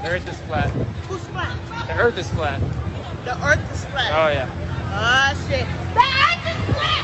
The Earth is flat. Who's flat? The Earth is flat. The earth is flat. Oh yeah. Ah, shit. The earth is flat!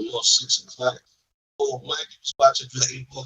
almost 6 o'clock. Oh, Mike was watching Dragon Ball.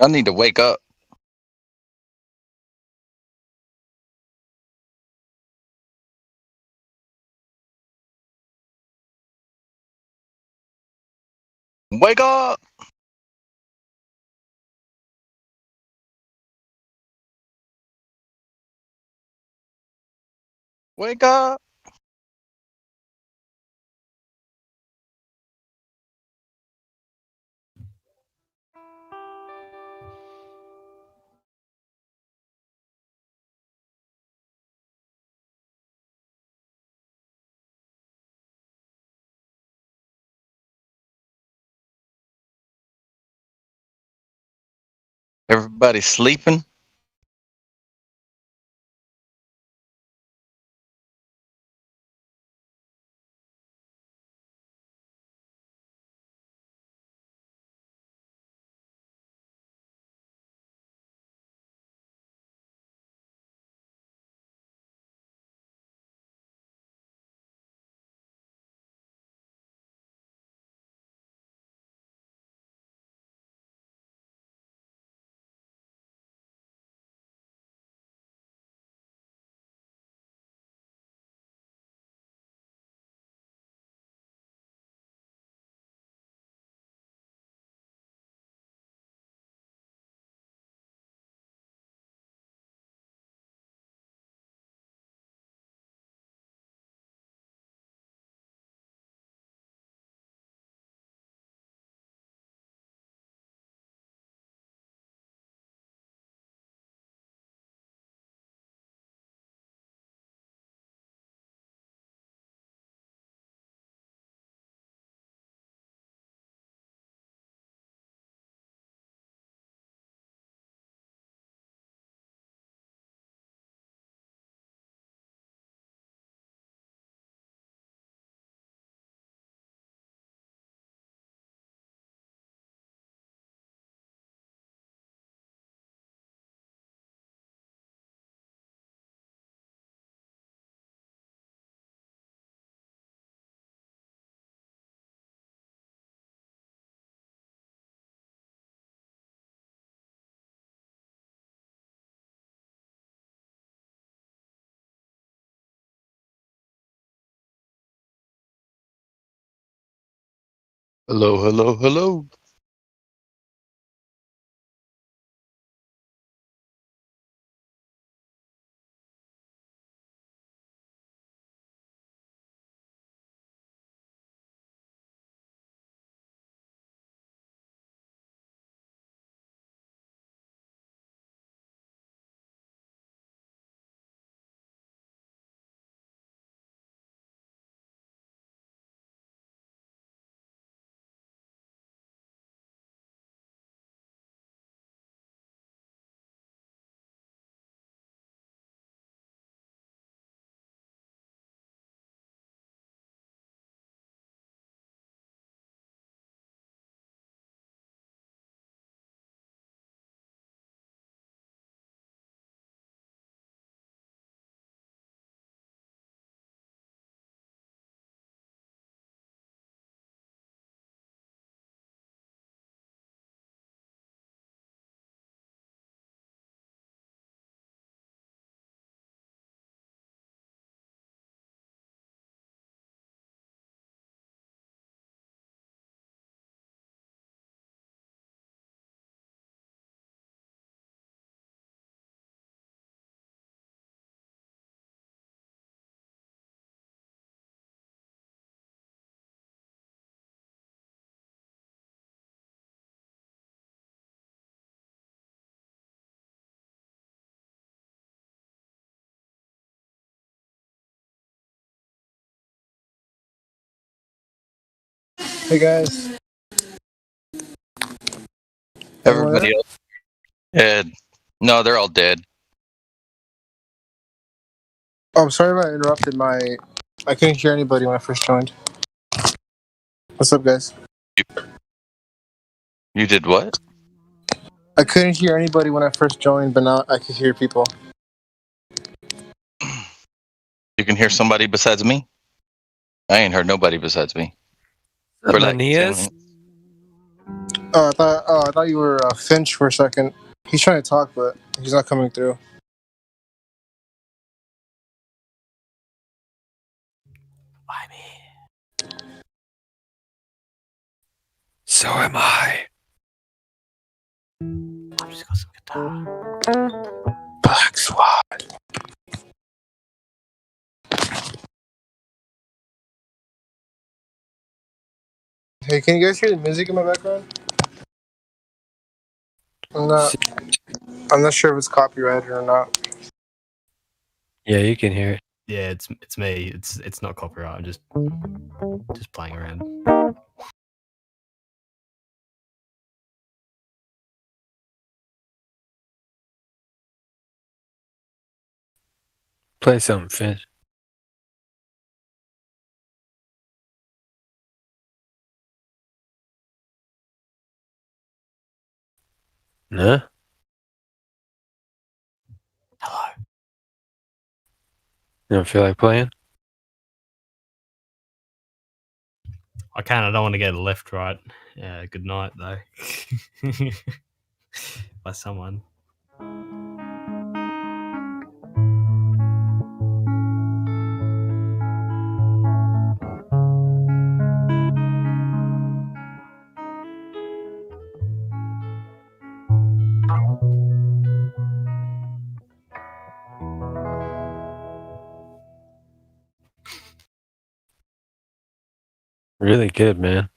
I need to wake up. Wake up! Wake up! Everybody sleeping? Hello, hello, hello. Hey guys, anyone there? Everybody else dead. No, they're all dead. Oh, I'm sorry if I interrupted. I couldn't hear anybody when I first joined. What's up, guys? You did what? I couldn't hear anybody when I first joined, but now I can hear people. You can hear somebody besides me? I ain't heard nobody besides me. For like 10 Manias? minutes. I thought you were Finch for a second. He's trying to talk, but he's not coming through. I'm here. So am I. I've just got some guitar. Black Swan. Hey, can you guys hear the music in my background? I'm not sure if it's copyrighted or not. Yeah, you can hear it. Yeah, it's me. It's not copyright. I'm just playing around. Play something, Finch. Nah? Hello. You don't feel like playing? I can. I don't want to go to left, right. Good night, though. By someone. Really good, man.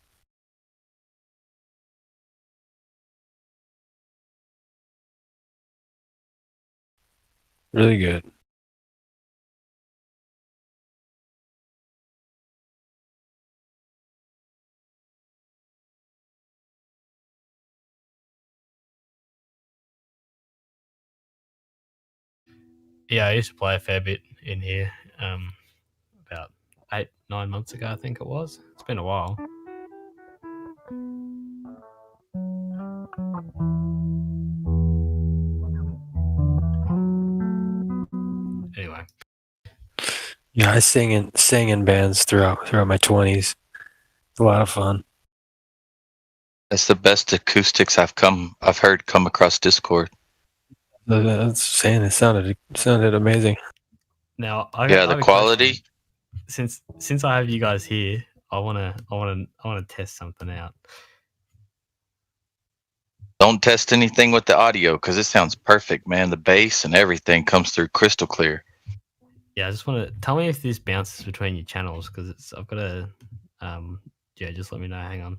Really good. Yeah, I used to play a fair bit in here. About 8-9 months ago, I think it was. It's been a while. Anyway. Yeah, I sang in bands throughout my 20s. It's a lot of fun. That's the best acoustics I've heard come across Discord. That's saying it sounded amazing. Now, Yeah, I the have a question. quality. Since I have you guys here, I wanna test something out. Don't test anything with the audio because it sounds perfect, man. The bass and everything comes through crystal clear. Yeah, I just want to tell me if this bounces between your channels because I've got a yeah, just let me know. Hang on.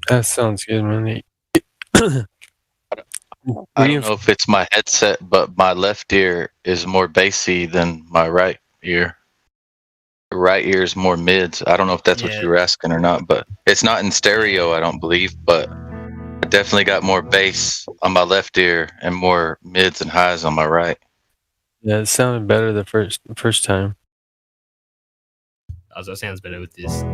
That sounds good, man. I don't know if it's my headset, but my left ear is more bassy than my right ear. The right ear is more mids. I don't know if that's what Yeah. you were asking or not, but it's not in stereo, I don't believe, but I definitely got more bass on my left ear and more mids and highs on my right. Yeah, it sounded better the first time. Oh, so it sounds better with this.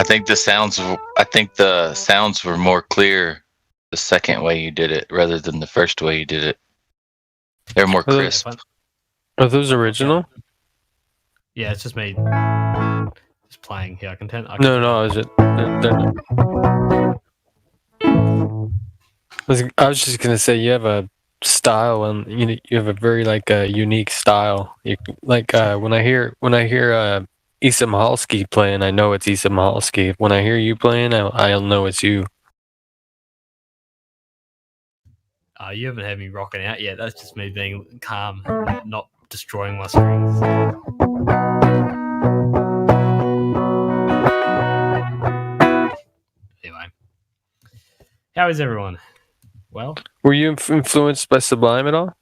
think the sounds were more clear the second way you did it rather than the first way you did it. They're more Well, crisp. Are those original? Yeah, it's just me just playing here. I can No, is it? I was just gonna say you have a style, and you have a very unique style. You like when I hear Issa Mahalski playing, I know it's Issa Mahalski. When I hear you playing, I'll know it's you. You haven't had me rocking out yet. That's just me being calm, not destroying my strings. Anyway, how is everyone? Well, Were you influenced by Sublime at all?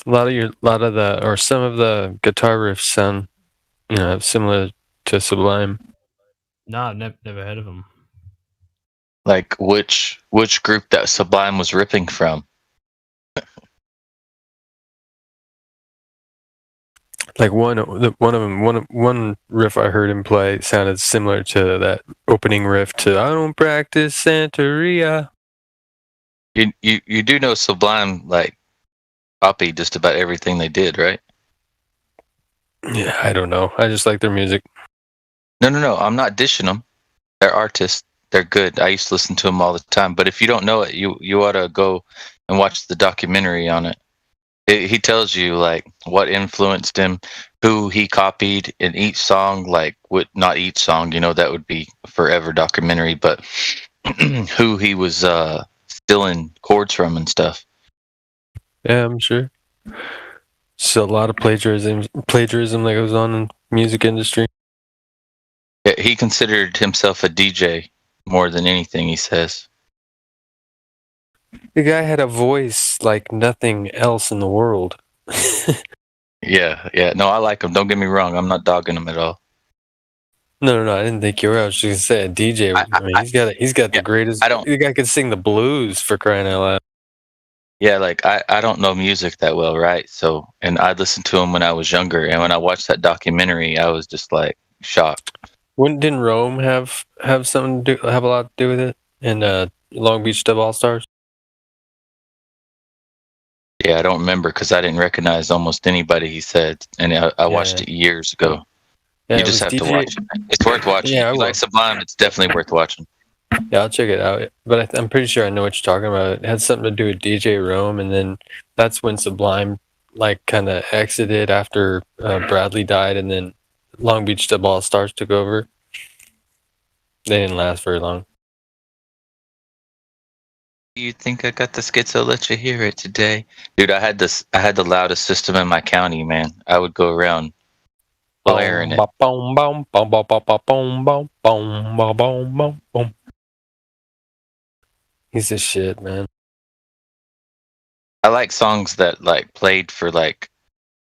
Some of the guitar riffs sound, similar to Sublime. no, I've never heard of them. Like which group that Sublime was ripping from? Like one riff I heard him play sounded similar to that opening riff to "I Don't Practice Santeria." You do know Sublime like copied just about everything they did, right? Yeah, I don't know. I just like their music. No. I'm not dishing them. They're artists. They're good. I used to listen to them all the time. But if you don't know it, you ought to go and watch the documentary on it. He tells you like what influenced him, who he copied in each song. Like not each song, that would be forever documentary. But who he was stealing chords from and stuff. Yeah, I'm sure. So a lot of plagiarism that goes on in music industry. Yeah, he considered himself a DJ more than anything, he says. The guy had a voice like nothing else in the world. Yeah. No, I like him. Don't get me wrong. I'm not dogging him at all. No. I didn't think you were. I was just gonna say a DJ. He's got the greatest. The guy could sing the blues, for crying out loud. Yeah, like I don't know music that well, right? So, and I listened to him when I was younger, and when I watched that documentary, I was just like shocked. Didn't Rome have something to have a lot to do with it? And Long Beach Dub All Stars. Yeah, I don't remember because I didn't recognize almost anybody he said, and I watched it years ago. Yeah, you just have to watch it. It's worth watching. Yeah, if you like Sublime, it's definitely worth watching. Yeah, I'll check it out. But I'm pretty sure I know what you're talking about. It had something to do with DJ Rome, and then that's when Sublime kind of exited after Bradley died, and then Long Beach Dub All Stars took over. They didn't last very long. You think I got the schizo? Let you hear it today, dude. I had the loudest system in my county, man. I would go around blaring it. He's a shit, man. I like songs that like played for like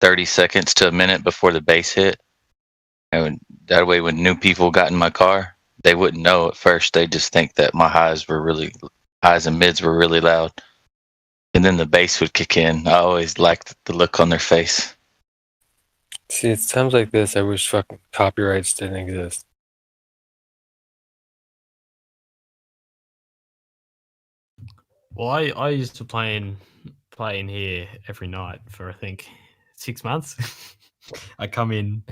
30 seconds to a minute before the bass hit. And that way when new people got in my car, they wouldn't know at first. They just think that my highs and mids were really loud. And then the bass would kick in. I always liked the look on their face. See, it's times like this I wish fucking copyrights didn't exist. Well, I used to play in here every night for I think 6 months. I come in.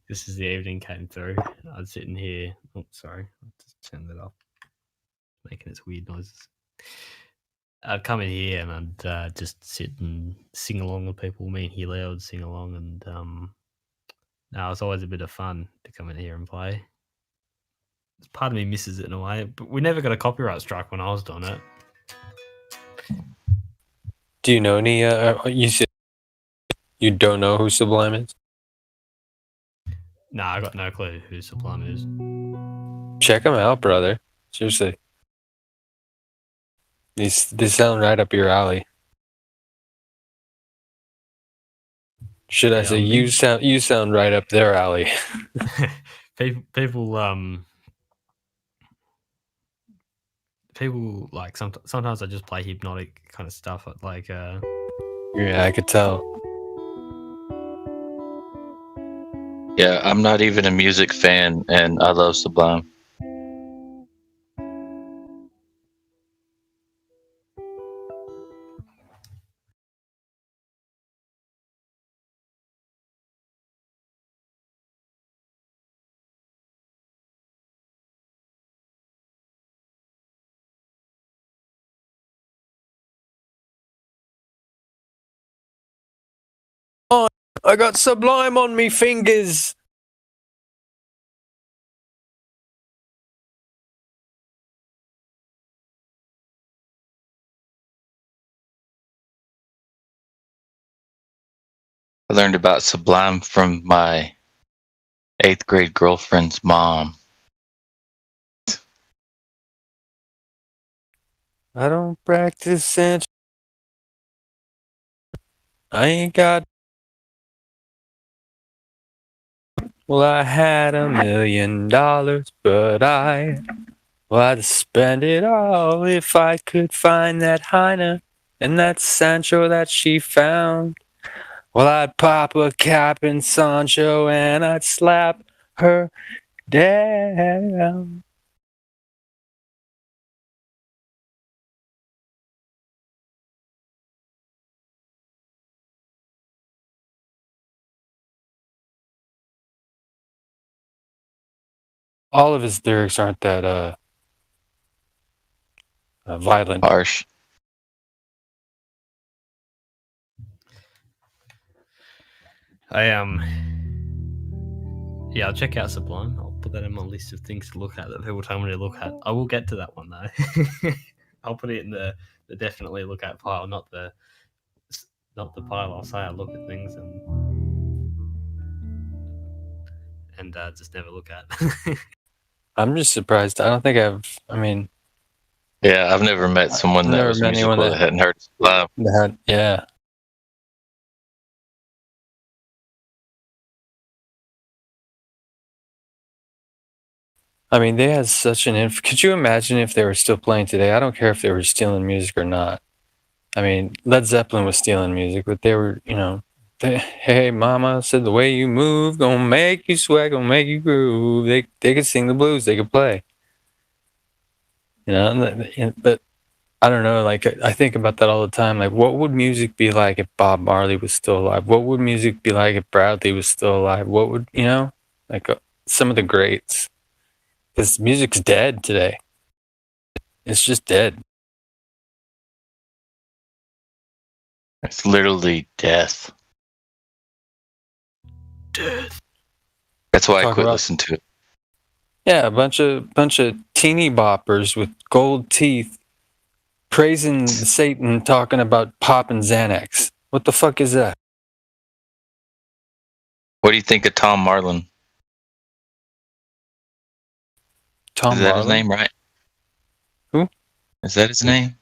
This is the evening came through. I'd sit in here. Oh, sorry, I'll just turn that off. Making its weird noises. I'd come in here and I'd just sit and sing along with people. Me and Helio would sing along, and now it's always a bit of fun to come in here and play. Part of me misses it in a way, but we never got a copyright strike when I was doing it. Do you know any? You said you don't know who Sublime is? Nah, I got no clue who Sublime is. Check them out, brother. Seriously. They sound right up your alley. Should I say you sound right up their alley? people like sometimes I just play hypnotic kind of stuff like yeah, I could tell. Yeah, I'm not even a music fan, and I love Sublime. I got Sublime on me fingers. I learned about Sublime from my 8th grade girlfriend's mom. I don't practice and I ain't got. Well, I had $1 million, but I'd spend it all if I could find that Heine and that Sancho that she found. Well, I'd pop a cap in Sancho and I'd slap her down. All of his lyrics aren't that violent. Harsh. Yeah, I'll check out Sublime. I'll put that in my list of things to look at that people tell me to look at. I will get to that one though. I'll put it in the definitely look at pile, not the pile. I'll say I look at things and just never look at. I'm just surprised. I don't think I mean, Yeah, I've never met someone I've that never was met anyone musical that that- hadn't heard Sublime. yeah. I mean, they had such an could you imagine if they were still playing today? I don't care if they were stealing music or not. I mean, Led Zeppelin was stealing music, but they were, hey, mama said the way you move, gonna make you sweat, gonna make you groove. They could sing the blues, they could play. But I don't know, like, I think about that all the time. Like, what would music be like if Bob Marley was still alive? What would music be like if Bradley was still alive? What would, like some of the greats? Because music's dead today. It's just dead. It's literally death. Death. That's why I Talk quit about- listening to it. Yeah, a bunch of teeny boppers with gold teeth praising Satan, talking about popping Xanax. What the fuck is that? What do you think of Tom Marlin? Tom Is that his Marlin? name, right? Who? Is that his name?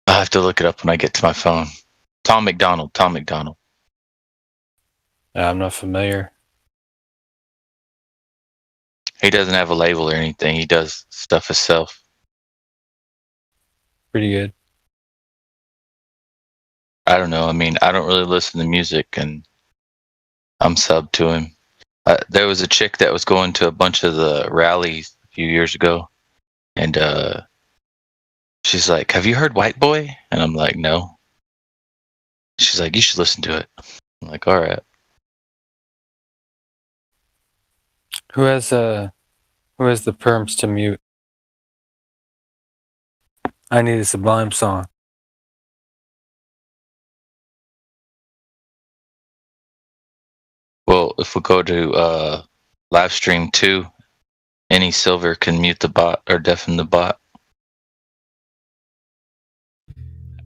I'll have to look it up when I get to my phone. Tom McDonald. Tom McDonald. I'm not familiar. He doesn't have a label or anything. He does stuff himself. Pretty good. I don't know. I mean, I don't really listen to music, and I'm sub to him. There was a chick that was going to a bunch of the rallies a few years ago, and she's like, "Have you heard White Boy?" And I'm like, "No." She's like, "You should listen to it." I'm like, "All right." Who has the perms to mute? I need a Sublime song. Well, if we go to live stream 2, any silver can mute the bot or deafen the bot.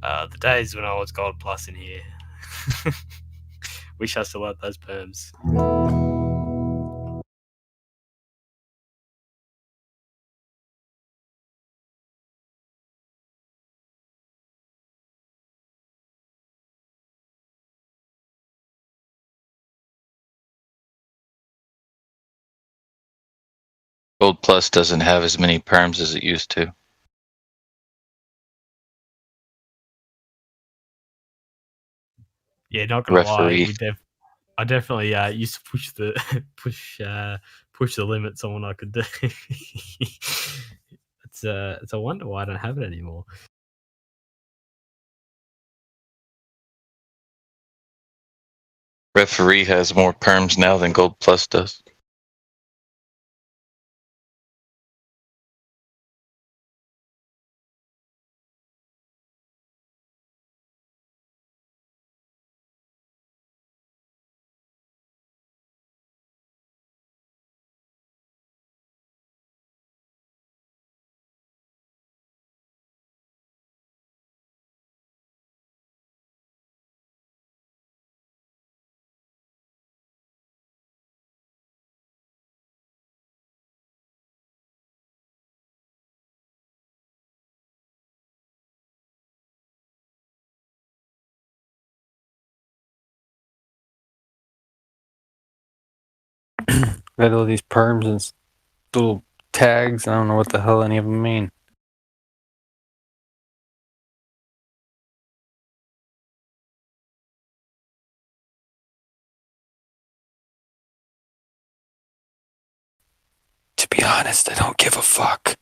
The days when I was Gold Plus in here. Wish I still had those perms. Gold Plus doesn't have as many perms as it used to. Yeah, not gonna lie. Referee. I definitely used to push the push the limits on what I could do. It's a wonder why I don't have it anymore. Referee has more perms now than Gold Plus does. Got all these perms and little tags. I don't know what the hell any of them mean. To be honest, I don't give a fuck.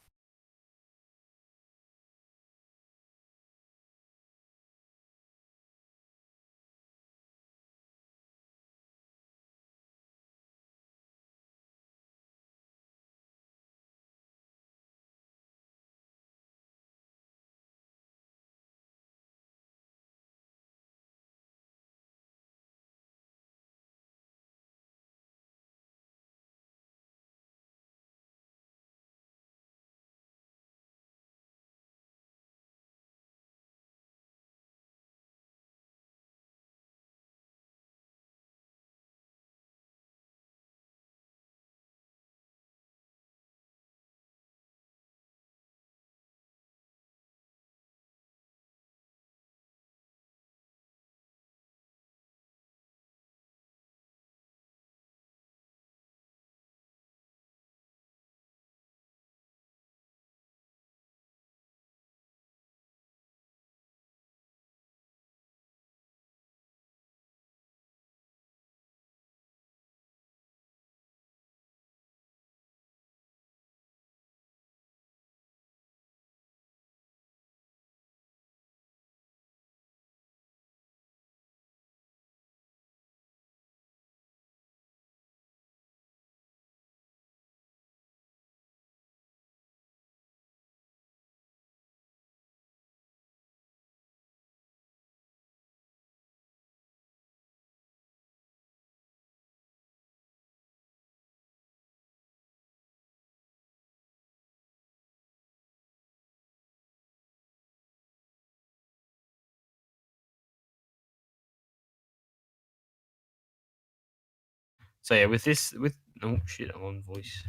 So yeah, with this, with oh shit, I'm on voice.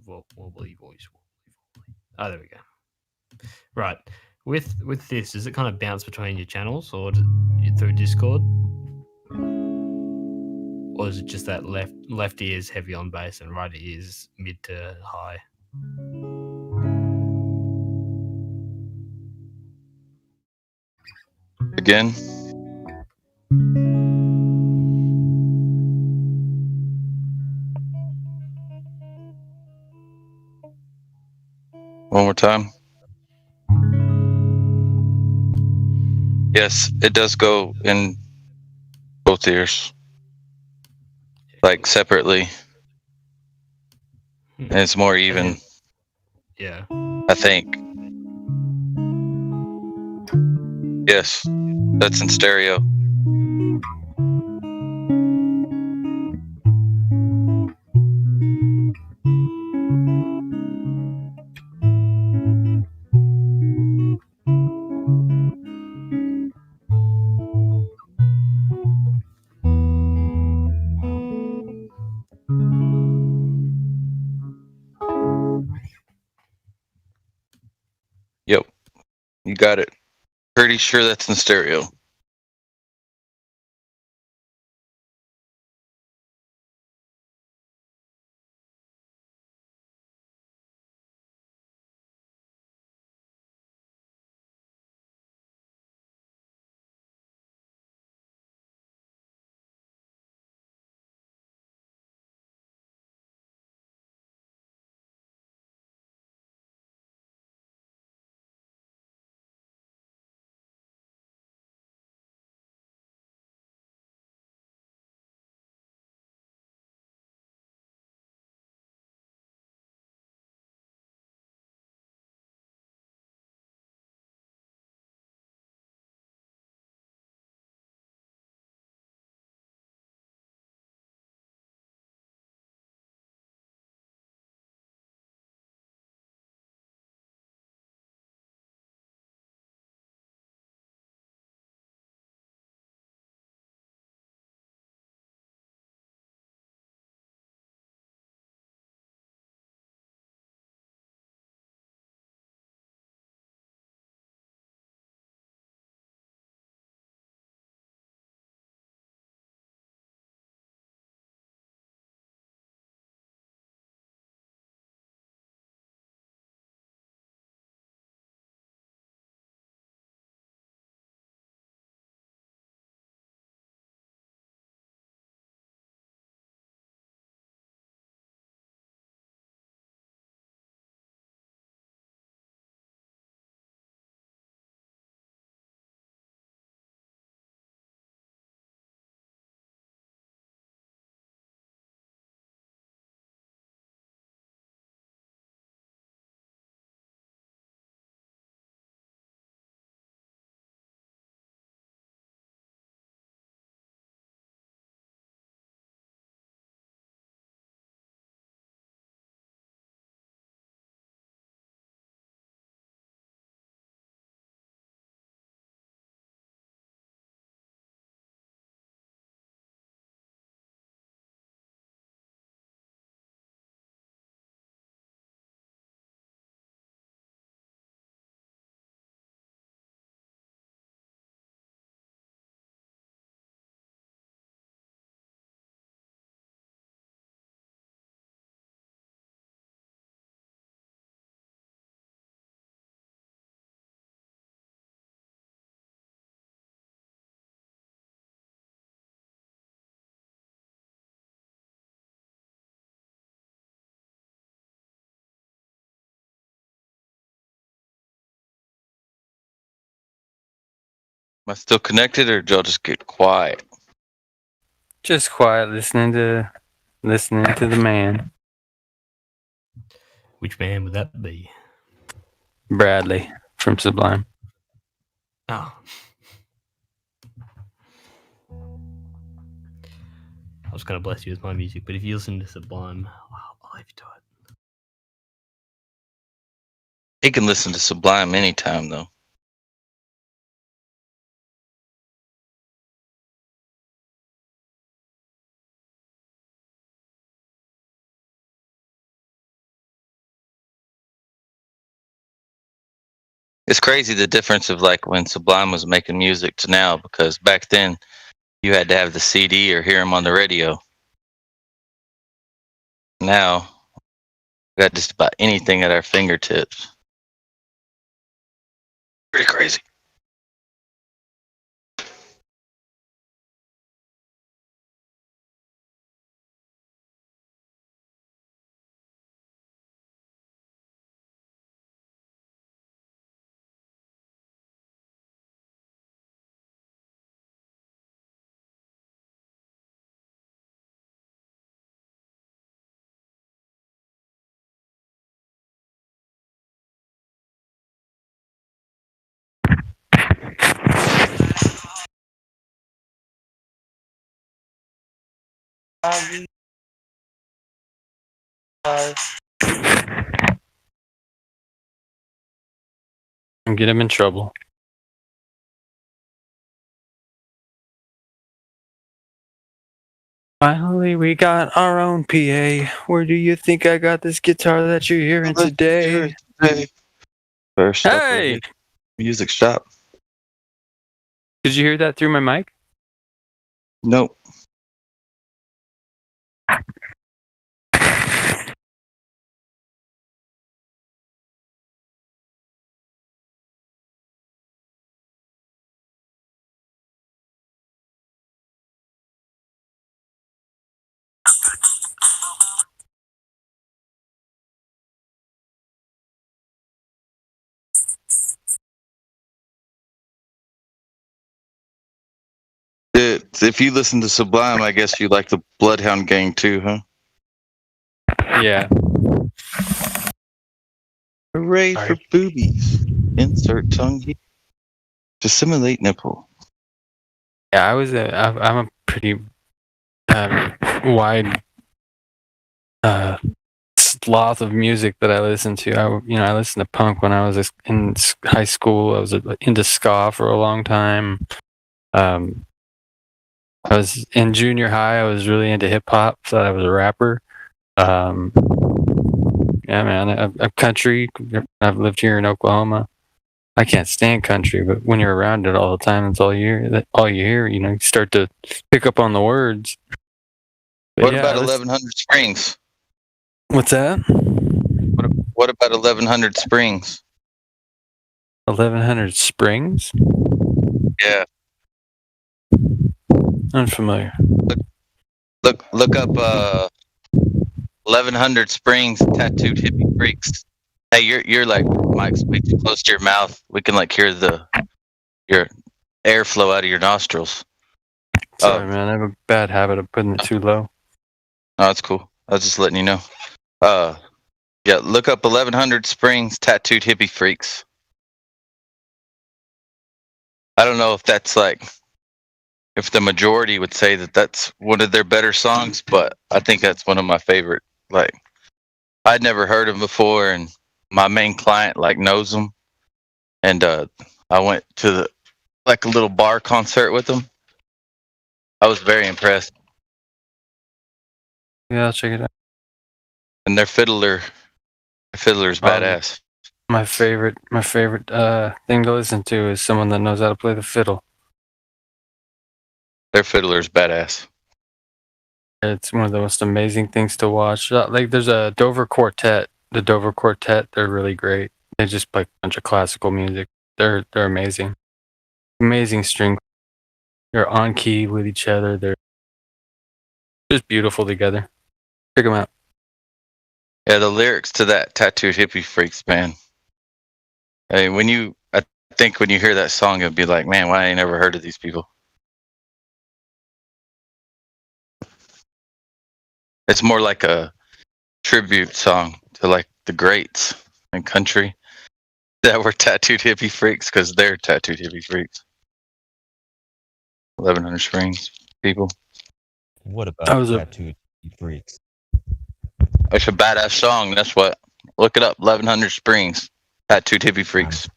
Oh, wobbly voice. Oh, there we go. Right. With this, does it kind of bounce between your channels or through Discord, or is it just that left ear is heavy on bass and right ear is mid to high? Again, one more time. Yes, it does go in both ears, like separately. And it's more even, Yeah. I think. Yes, that's in stereo. Yep, you got it. Pretty sure that's in stereo. Am I still connected, or did y'all just get quiet? Just quiet, listening to the man, Which man would that be? Bradley from Sublime. Oh. I was going to bless you with my music, but if you listen to Sublime, I'll leave you to it. He can listen to Sublime anytime, though. It's crazy the difference of like when Sublime was making music to now, because back then you had to have the CD or hear them on the radio. Now we got just about anything at our fingertips. Pretty crazy. And get him in trouble. Finally, we got our own PA. Where do you think I got this guitar that you're hearing today? First up, Hey! music shop. Did you hear that through my mic? Nope. If you listen to Sublime, I guess you like the Bloodhound Gang too, huh? Yeah. Hooray Sorry. for boobies. Insert tongue here to simulate nipple. Yeah, I'm a pretty wide swath of music that I listen to. I listened to punk when I was in high school. I was into ska for a long time. I was in junior high. I was really into hip hop. Thought I was a rapper. Yeah, man. I'm country. I've lived here in Oklahoma. I can't stand country, but when you're around it all the time, it's all you hear. You start to pick up on the words. But What yeah, about 1100 Springs? What's that? What about 1100 Springs? 1100 Springs? Yeah. Unfamiliar. Look up 1100 Springs Tattooed Hippie Freaks. Hey, you're like Mike's way too close to your mouth. We can like hear your airflow out of your nostrils. Sorry, man. I have a bad habit of putting it too low. Oh, that's cool. I was just letting you know. Yeah, look up 1100 Springs Tattooed Hippie Freaks. I don't know if that's like, if the majority would say that that's one of their better songs, but I think that's one of my favorite. Like, I'd never heard them before, and my main client like knows them, and I went to a little bar concert with them. I was very impressed. Yeah, I'll check it out. And their fiddler's badass. My favorite thing to listen to is someone that knows how to play the fiddle. Their fiddler's badass. It's one of the most amazing things to watch. Like there's a Dover Quartet. The Dover Quartet, they're really great. They just play a bunch of classical music. They're amazing. Amazing string. They're on key with each other. They're just beautiful together. Check them out. Yeah, the lyrics to that Tattooed Hippie Freaks, man. I mean, I think when you hear that song, it'll be like, man, why I ain't never heard of these people? It's more like a tribute song to like the greats in country that were tattooed hippie freaks because they're tattooed hippie freaks. 1100 Springs people. What That about was a- tattooed freaks? It's a badass song. That's what. Look it up. 1100 Springs. Tattooed hippie freaks.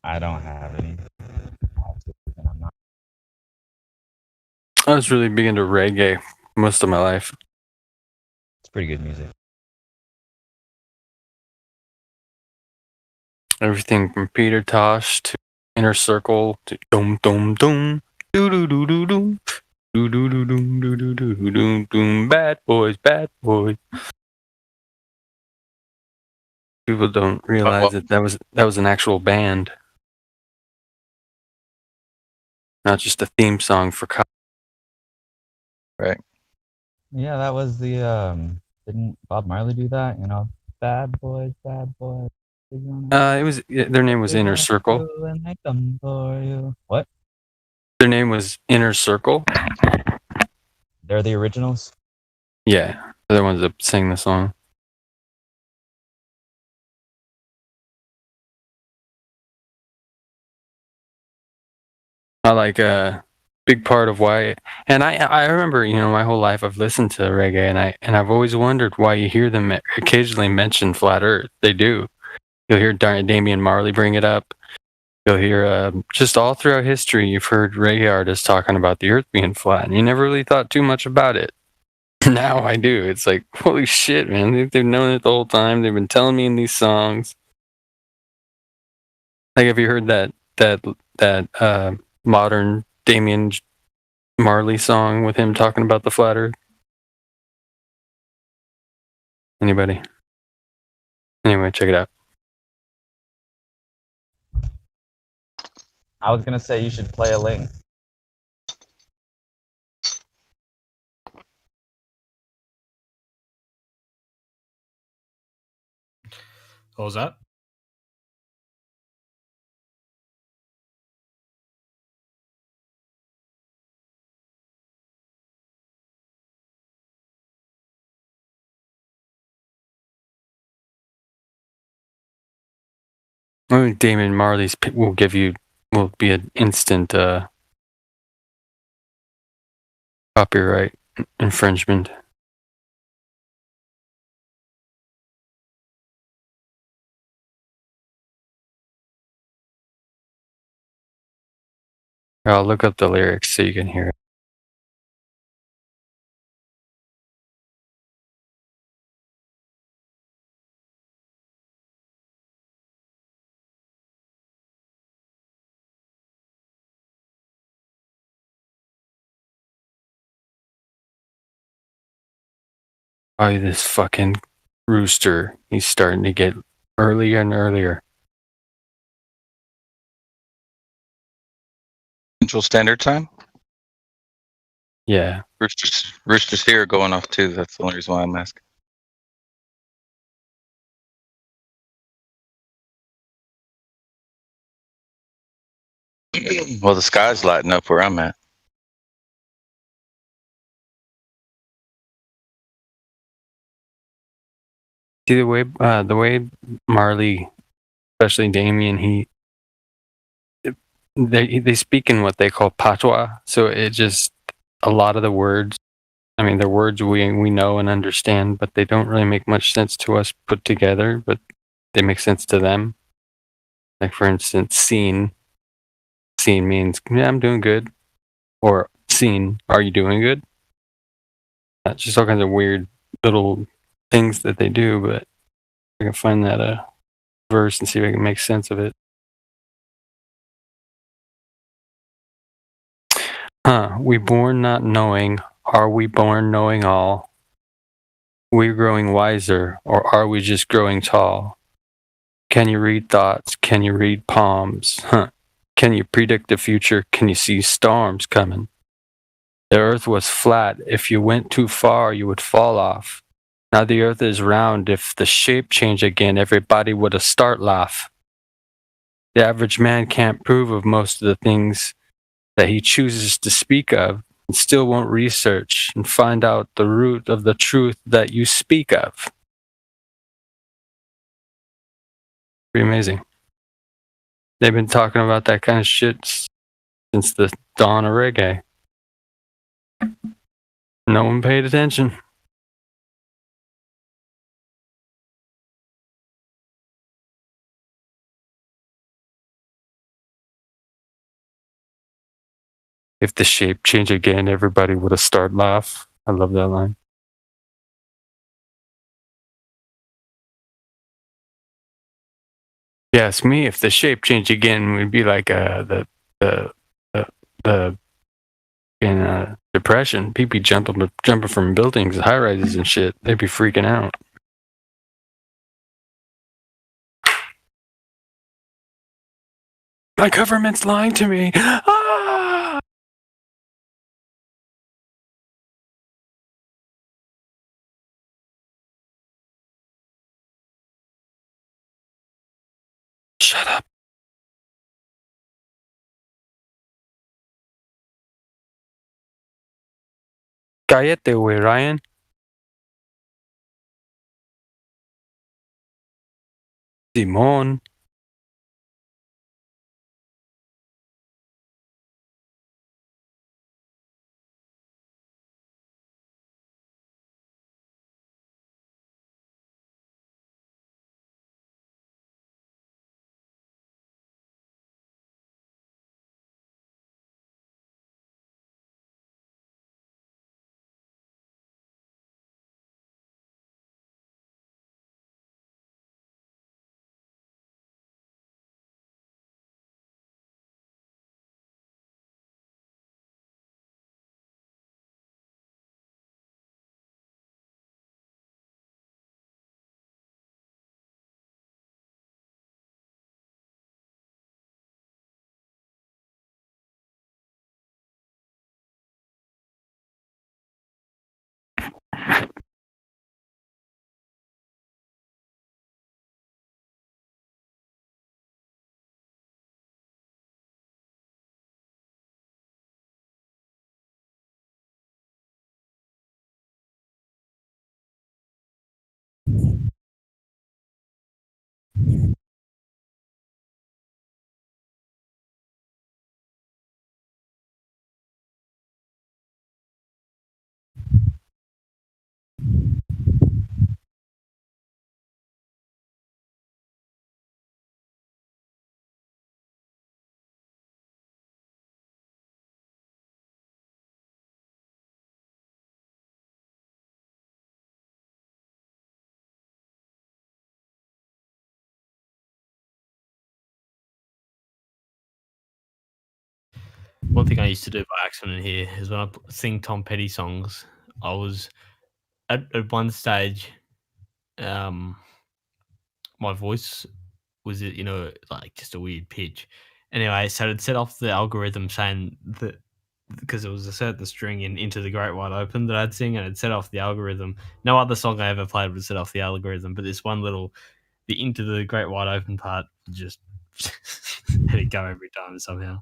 I don't have any. And I'm not. I was really big into reggae most of my life. It's pretty good music. Everything from Peter Tosh to Inner Circle to Dum Dum Dum. Doo doo doo doo doo. Doo doo doo doo doo doo doo doo doo. Bad boys, bad boys. People don't realize that was an actual band, not just a theme song for. Yeah, that was the didn't Bob Marley do that? You know, bad boys, bad boys. It was their name was Inner Circle. And I come for you. What? Their name was Inner Circle. They're the originals? Yeah, they're the ones that sing the song. I like a big part of why, and I remember, you know, my whole life I've listened to reggae, and I've always wondered why you hear them occasionally mention flat Earth. They do. You'll hear Damian Marley bring it up. You'll hear just all throughout history, you've heard reggae artists talking about the Earth being flat, and you never really thought too much about it. Now I do. It's like, holy shit, man! They've known it the whole time. They've been telling me in these songs. Like, have you heard that modern Damian Marley song with him talking about the flat Earth? Anybody? Anyway, check it out. I was gonna say you should play a link. What was that? I think Damian Marley's will be an instant copyright infringement. I'll look up the lyrics so you can hear it. Oh, this fucking rooster. He's starting to get earlier and earlier. Central Standard Time. Yeah. Rooster's here going off too. That's the only reason why I'm asking. Well, the sky's lighting up where I'm at. See the way Marley, especially Damien, they speak in what they call patois. So it just, a lot of the words, I mean, they're words we know and understand, but they don't really make much sense to us put together, but they make sense to them. Like, for instance, scene. Scene means, yeah, I'm doing good. Or scene, are you doing good? That's just all kinds of weird little things that they do, but I can find that verse and see if I can make sense of it. We born not knowing, are we born knowing all? We growing wiser, or are we just growing tall? Can you read thoughts? Can you read palms? Can you predict the future? Can you see storms coming? The earth was flat. If you went too far, you would fall off. Now the earth is round. If the shape changed again, everybody would have start laugh. The average man can't prove of most of the things that he chooses to speak of and still won't research and find out the root of the truth that you speak of. Pretty amazing. They've been talking about that kind of shit since the dawn of reggae. No one paid attention. If the shape changed again, everybody would have started laugh. I love that line. Yeah, it's me. If the shape changed again, we'd be like the the in depression. People be jumping from buildings, high rises and shit. They'd be freaking out. My government's lying to me. Ah! Shut up. Cállate, güey, Ryan. Simón. One thing I used to do by accident here is when I sing Tom Petty songs, I was at one stage, um, my voice was, like just a weird pitch. Anyway, so it set off the algorithm saying that because it was a certain string in Into the Great Wide Open that I'd sing, and it set off the algorithm. No other song I ever played would set off the algorithm, but this one little, the Into the Great Wide Open part just let it go every time somehow.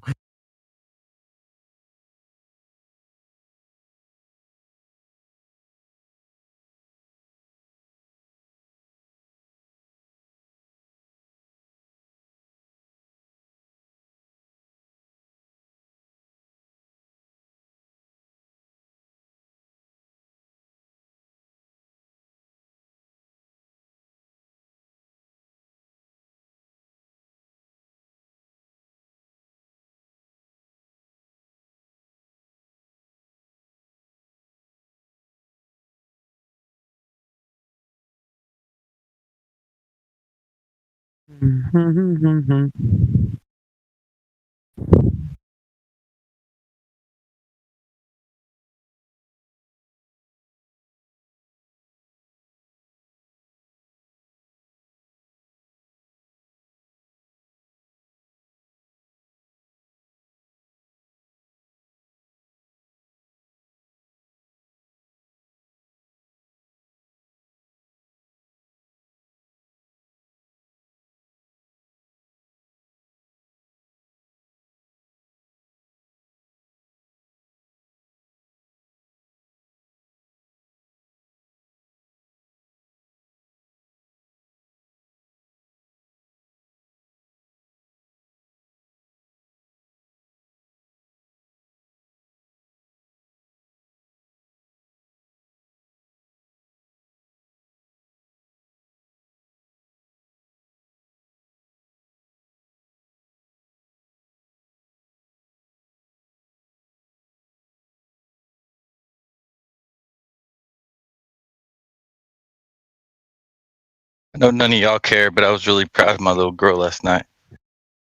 I know none of y'all care, but I was really proud of my little girl last night.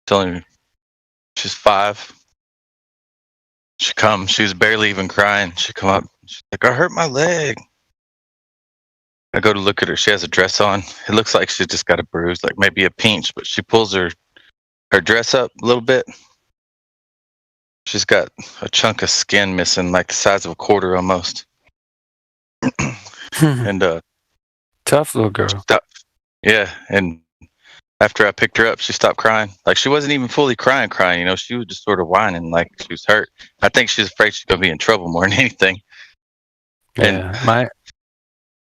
Telling her she's 5. She was barely even crying. She come up, she's like, I hurt my leg. I go to look at her. She has a dress on. It looks like she just got a bruise, like maybe a pinch, but she pulls her dress up a little bit. She's got a chunk of skin missing, like the size of a quarter almost. And Tough little girl. yeah, and after I picked her up, she stopped crying. Like she wasn't even fully crying, you know, she was just sort of whining like she was hurt. I think she's afraid she's gonna be in trouble more than anything. Yeah,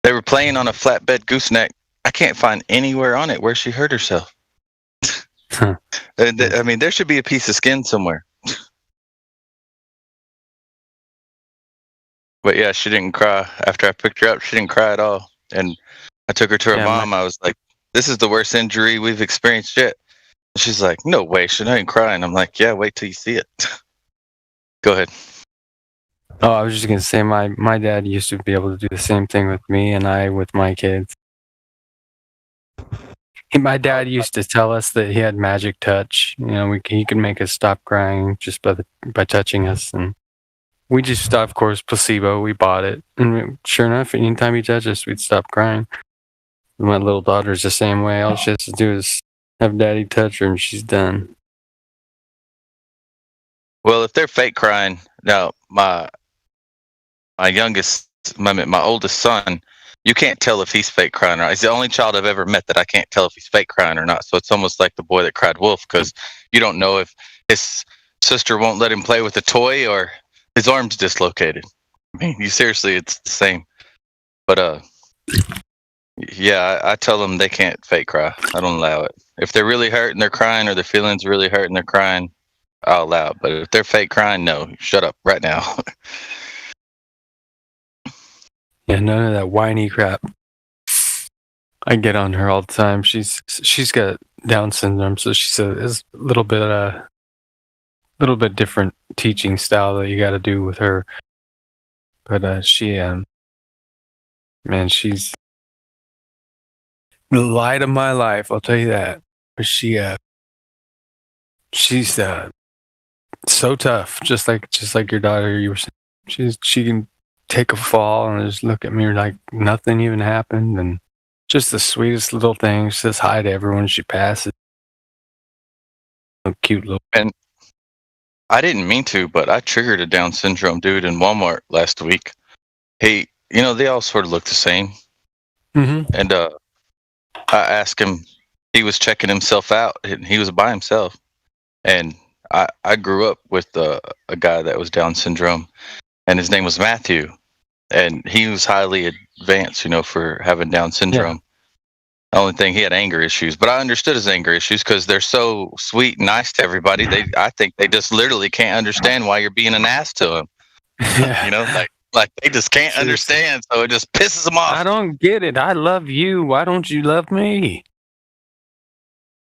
They were playing on a flatbed gooseneck. I can't find anywhere on it where she hurt herself. I mean, there should be a piece of skin somewhere. But yeah, she didn't cry. After I picked her up, she didn't cry at all. And I took her to her mom. I was like, this is the worst injury we've experienced yet. And she's like, no way, she's not even crying. I'm like, yeah, wait till you see it. Go ahead. Oh, I was just gonna say my dad used to be able to do the same thing with me and I with my kids. My dad used to tell us that he had magic touch. You know, he could make us stop crying just by touching us, and we just, of course, placebo. We bought it, and sure enough, anytime he touched us, we'd stop crying. My little daughter's the same way. All she has to do is have daddy touch her, and she's done. Well, if they're fake crying, now my oldest son, you can't tell if he's fake crying or not. He's the only child I've ever met that I can't tell if he's fake crying or not. So it's almost like the boy that cried wolf, because you don't know if his sister won't let him play with a toy or his arm's dislocated. I mean, it's the same. But yeah, I tell them they can't fake cry. I don't allow it. If they're really hurt and they're crying, or their feelings really hurt and they're crying, I'll allow it. But if they're fake crying, no, shut up right now. Yeah, none of that whiny crap. I get on her all the time. She's got Down syndrome, so she's a little bit different teaching style that you got to do with her. But man, she's the light of my life. I'll tell you that. But she's so tough, just like your daughter. You were saying, she can take a fall and just look at me like nothing even happened, and just the sweetest little thing. She says hi to everyone she passes. So cute little. And I didn't mean to, but I triggered a Down syndrome dude in Walmart last week. Hey, you know, they all sort of look the same. Mm-hmm. And I asked him, he was checking himself out, and he was by himself. And I grew up with a guy that was Down syndrome, and his name was Matthew. And he was highly advanced, you know, for having Down syndrome. Yeah. The only thing, he had anger issues, but I understood his anger issues because they're so sweet and nice to everybody. I think they just literally can't understand why you're being an ass to them. Yeah. You know, like they just can't understand, so it just pisses them off. I don't get it. I love you. Why don't you love me?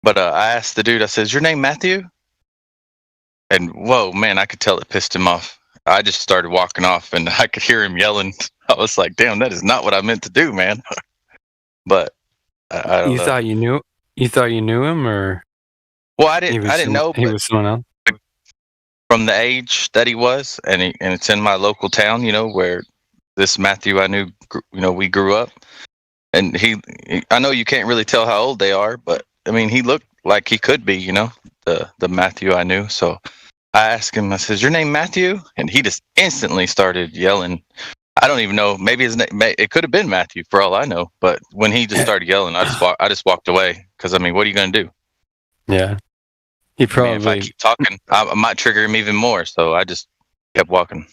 But I asked the dude, I said, "Is your name Matthew?" And whoa, man, I could tell it pissed him off. I just started walking off, and I could hear him yelling. I was like, "Damn, that is not what I meant to do, man." But I don't know. Thought you knew? You thought you knew him, or? Well, I didn't know. He was someone else. From the age that he was, and it's in my local town, you know, where this Matthew I knew, you know, we grew up, and I know you can't really tell how old they are, but I mean, he looked like he could be, you know, the Matthew I knew. So I asked him, I said, "Is your name Matthew?" And he just instantly started yelling. I don't even know. Maybe his name, it could have been Matthew for all I know. But when he just started yelling, I just walked away, because I mean, what are you going to do? Yeah, he probably. If I keep talking, I might trigger him even more. So I just kept walking.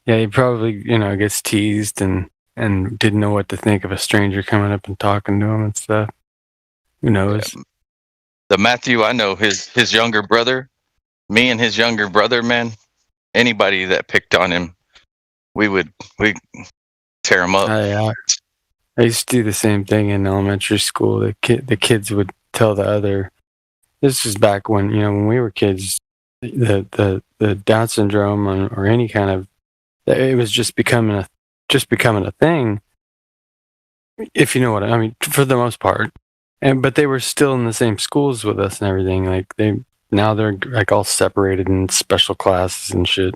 Yeah, he probably, you know, gets teased and didn't know what to think of a stranger coming up and talking to him and stuff. Who knows? Yeah. The Matthew I know, his younger brother, me and his younger brother, man, anybody that picked on him, we'd tear him up. I used to do the same thing in elementary school. The kids would tell the other. This was back when, you know, when we were kids, the Down syndrome or any kind of, it was just becoming a thing. if you know what I mean, for the most part. But they were still in the same schools with us and everything. Like now they're like all separated in special classes and shit.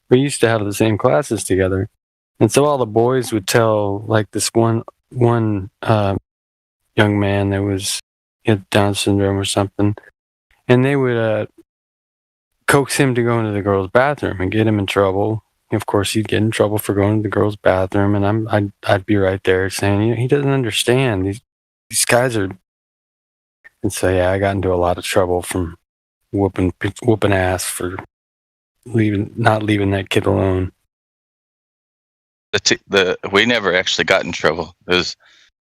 We used to have the same classes together, and so all the boys would tell like this one young man that he had Down syndrome or something, and they would coax him to go into the girls' bathroom and get him in trouble. Of course, he'd get in trouble for going to the girls' bathroom, and I'd be right there saying, he doesn't understand. These guys are. And so yeah, I got into a lot of trouble from whooping ass for not leaving that kid alone. We never actually got in trouble. It was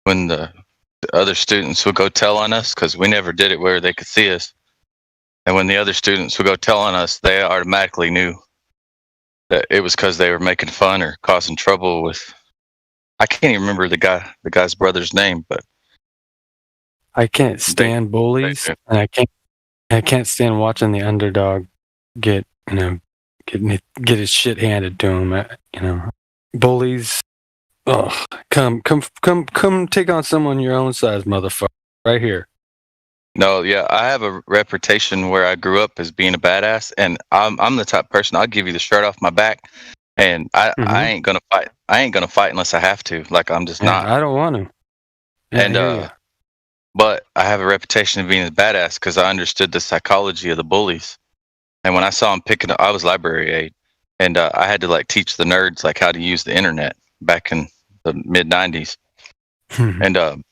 when the other students would go tell on us, because we never did it where they could see us. And when the other students would go tell on us, they automatically knew that it was because they were making fun or causing trouble with. I can't even remember the guy's brother's name, but I can't stand bullies, and I can't stand watching the underdog get his shit handed to him. Bullies. Oh, come take on someone your own size, motherfucker, right here. No, yeah, I have a reputation where I grew up as being a badass, and I'm the type of person, I'll give you the shirt off my back, and I ain't gonna fight. I ain't gonna fight unless I have to. Like, I'm just not. I don't want to. And but I have a reputation of being a badass because I understood the psychology of the bullies. And when I saw them picking up, I was library aide, and I had to like teach the nerds like how to use the internet back in the mid '90s, and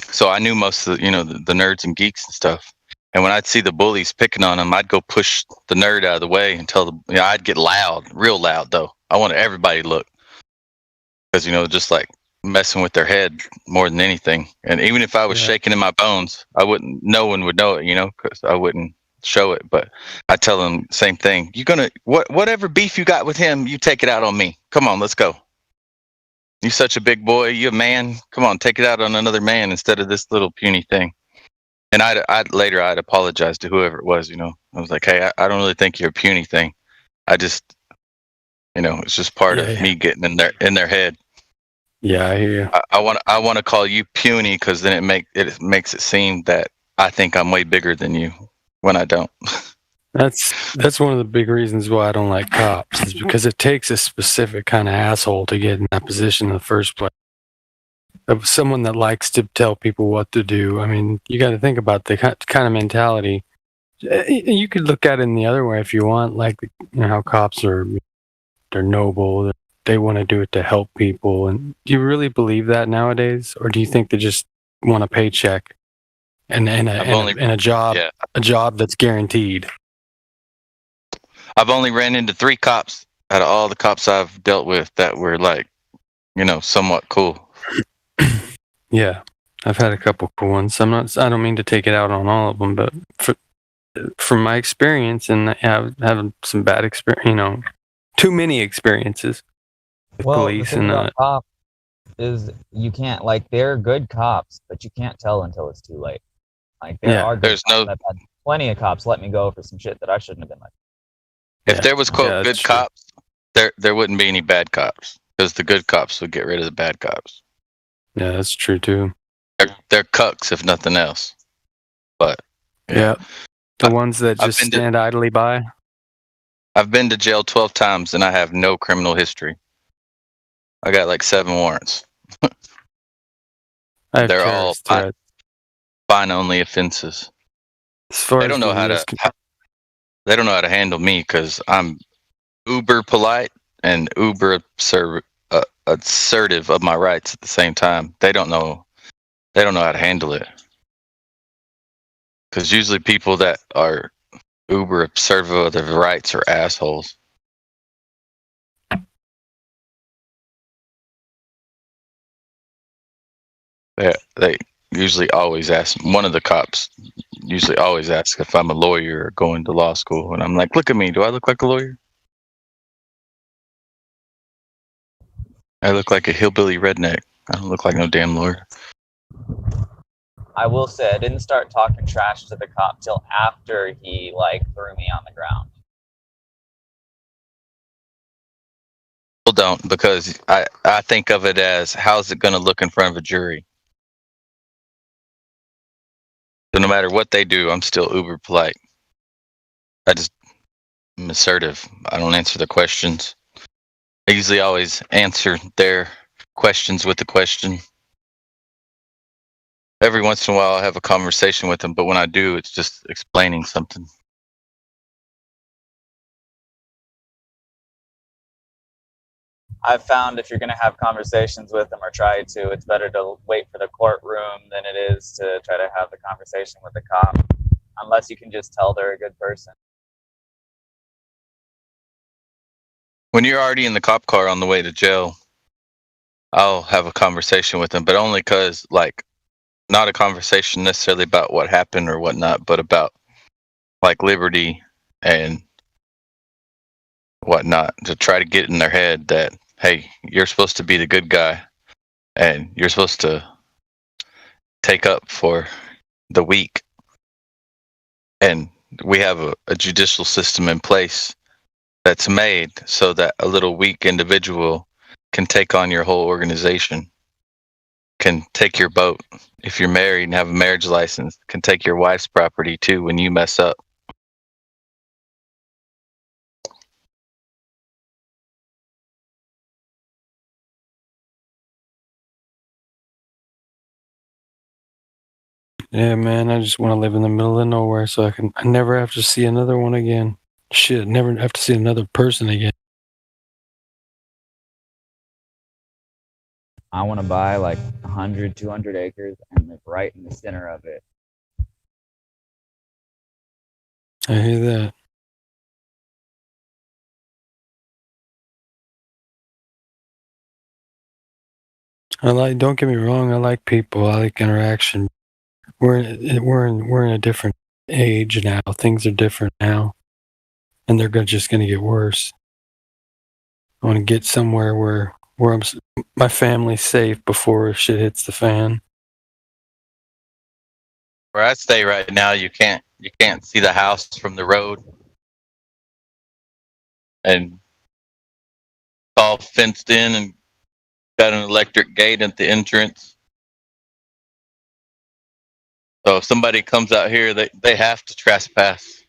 so I knew most of the nerds and geeks and stuff. And when I'd see the bullies picking on them, I'd go push the nerd out of the way and tell them. I'd get loud, real loud though. I wanted everybody to look because just like messing with their head more than anything. And even if I was shaking in my bones, no one would know it, because I wouldn't show it. But I tell them same thing. Whatever beef you got with him, you take it out on me. Come on, let's go. You such a big boy. You a man. Come on, take it out on another man instead of this little puny thing. And I'd apologize to whoever it was. I was like, hey, I don't really think you're a puny thing. I just, it's just part of me getting in their head. Yeah, I hear you. I want to call you puny because then it makes it seem that I think I'm way bigger than you when I don't. That's one of the big reasons why I don't like cops, is because it takes a specific kind of asshole to get in that position in the first place. Of someone that likes to tell people what to do. I mean, you got to think about the kind of mentality. You could look at it in the other way if you want, like how cops they're noble. They want to do it to help people. And do you really believe that nowadays, or do you think they just want a paycheck and a job, a job that's guaranteed? I've only ran into 3 cops out of all the cops I've dealt with that were like, somewhat cool. Yeah, I've had a couple cool ones. I don't mean to take it out on all of them, but from my experience, and having some bad experience, too many experiences with police the thing and about cops is you can't, like, they're good cops, but you can't tell until it's too late. Like, there's I've had plenty of cops let me go for some shit that I shouldn't have been like. If there was quote good cops, there wouldn't be any bad cops, because the good cops would get rid of the bad cops. Yeah, that's true too. They're cucks if nothing else. But the ones that just stand idly by. I've been to jail 12 times and I have no criminal history. I got like 7 warrants. They're all fine only offenses. They don't know how to handle me because I'm uber polite and uber assertive of my rights at the same time. They don't know how to handle it. Because usually people that are uber observant of their rights are assholes. They usually always ask. One of the cops usually always asks if I'm a lawyer or going to law school, and I'm like, "Look at me. Do I look like a lawyer? I look like a hillbilly redneck. I don't look like no damn lawyer." I will say I didn't start talking trash to the cop till after he threw me on the ground. people don't, because I think of it as, how's it going to look in front of a jury? So no matter what they do, I'm still uber polite. I'm assertive. I don't answer the questions. I usually always answer their questions with a question. Every once in a while, I have a conversation with them, but when I do, it's just explaining something. I've found if you're going to have conversations with them or try to, it's better to wait for the courtroom than it is to try to have the conversation with the cop, unless you can just tell they're a good person. When you're already in the cop car on the way to jail, I'll have a conversation with them, but only because, like, not a conversation necessarily about what happened or whatnot, but about, like, liberty and whatnot, to try to get in their head that, hey, you're supposed to be the good guy and you're supposed to take up for the weak. And we have a judicial system in place that's made so that a little weak individual can take on your whole organization, can take your boat. If you're married and have a marriage license, can take your wife's property too when you mess up. Yeah, man, I just want to live in the middle of nowhere so I never have to see another one again. Shit, never have to see another person again. I want to buy like 100, 200 acres and live right in the center of it. I hear that. Don't get me wrong, I like people, I like interaction. We're in a different age now. Things are different now, and they're just going to get worse. I want to get somewhere where my family's safe before shit hits the fan. Where I stay right now, you can't see the house from the road, and it's all fenced in and got an electric gate at the entrance. So if somebody comes out here, they have to trespass.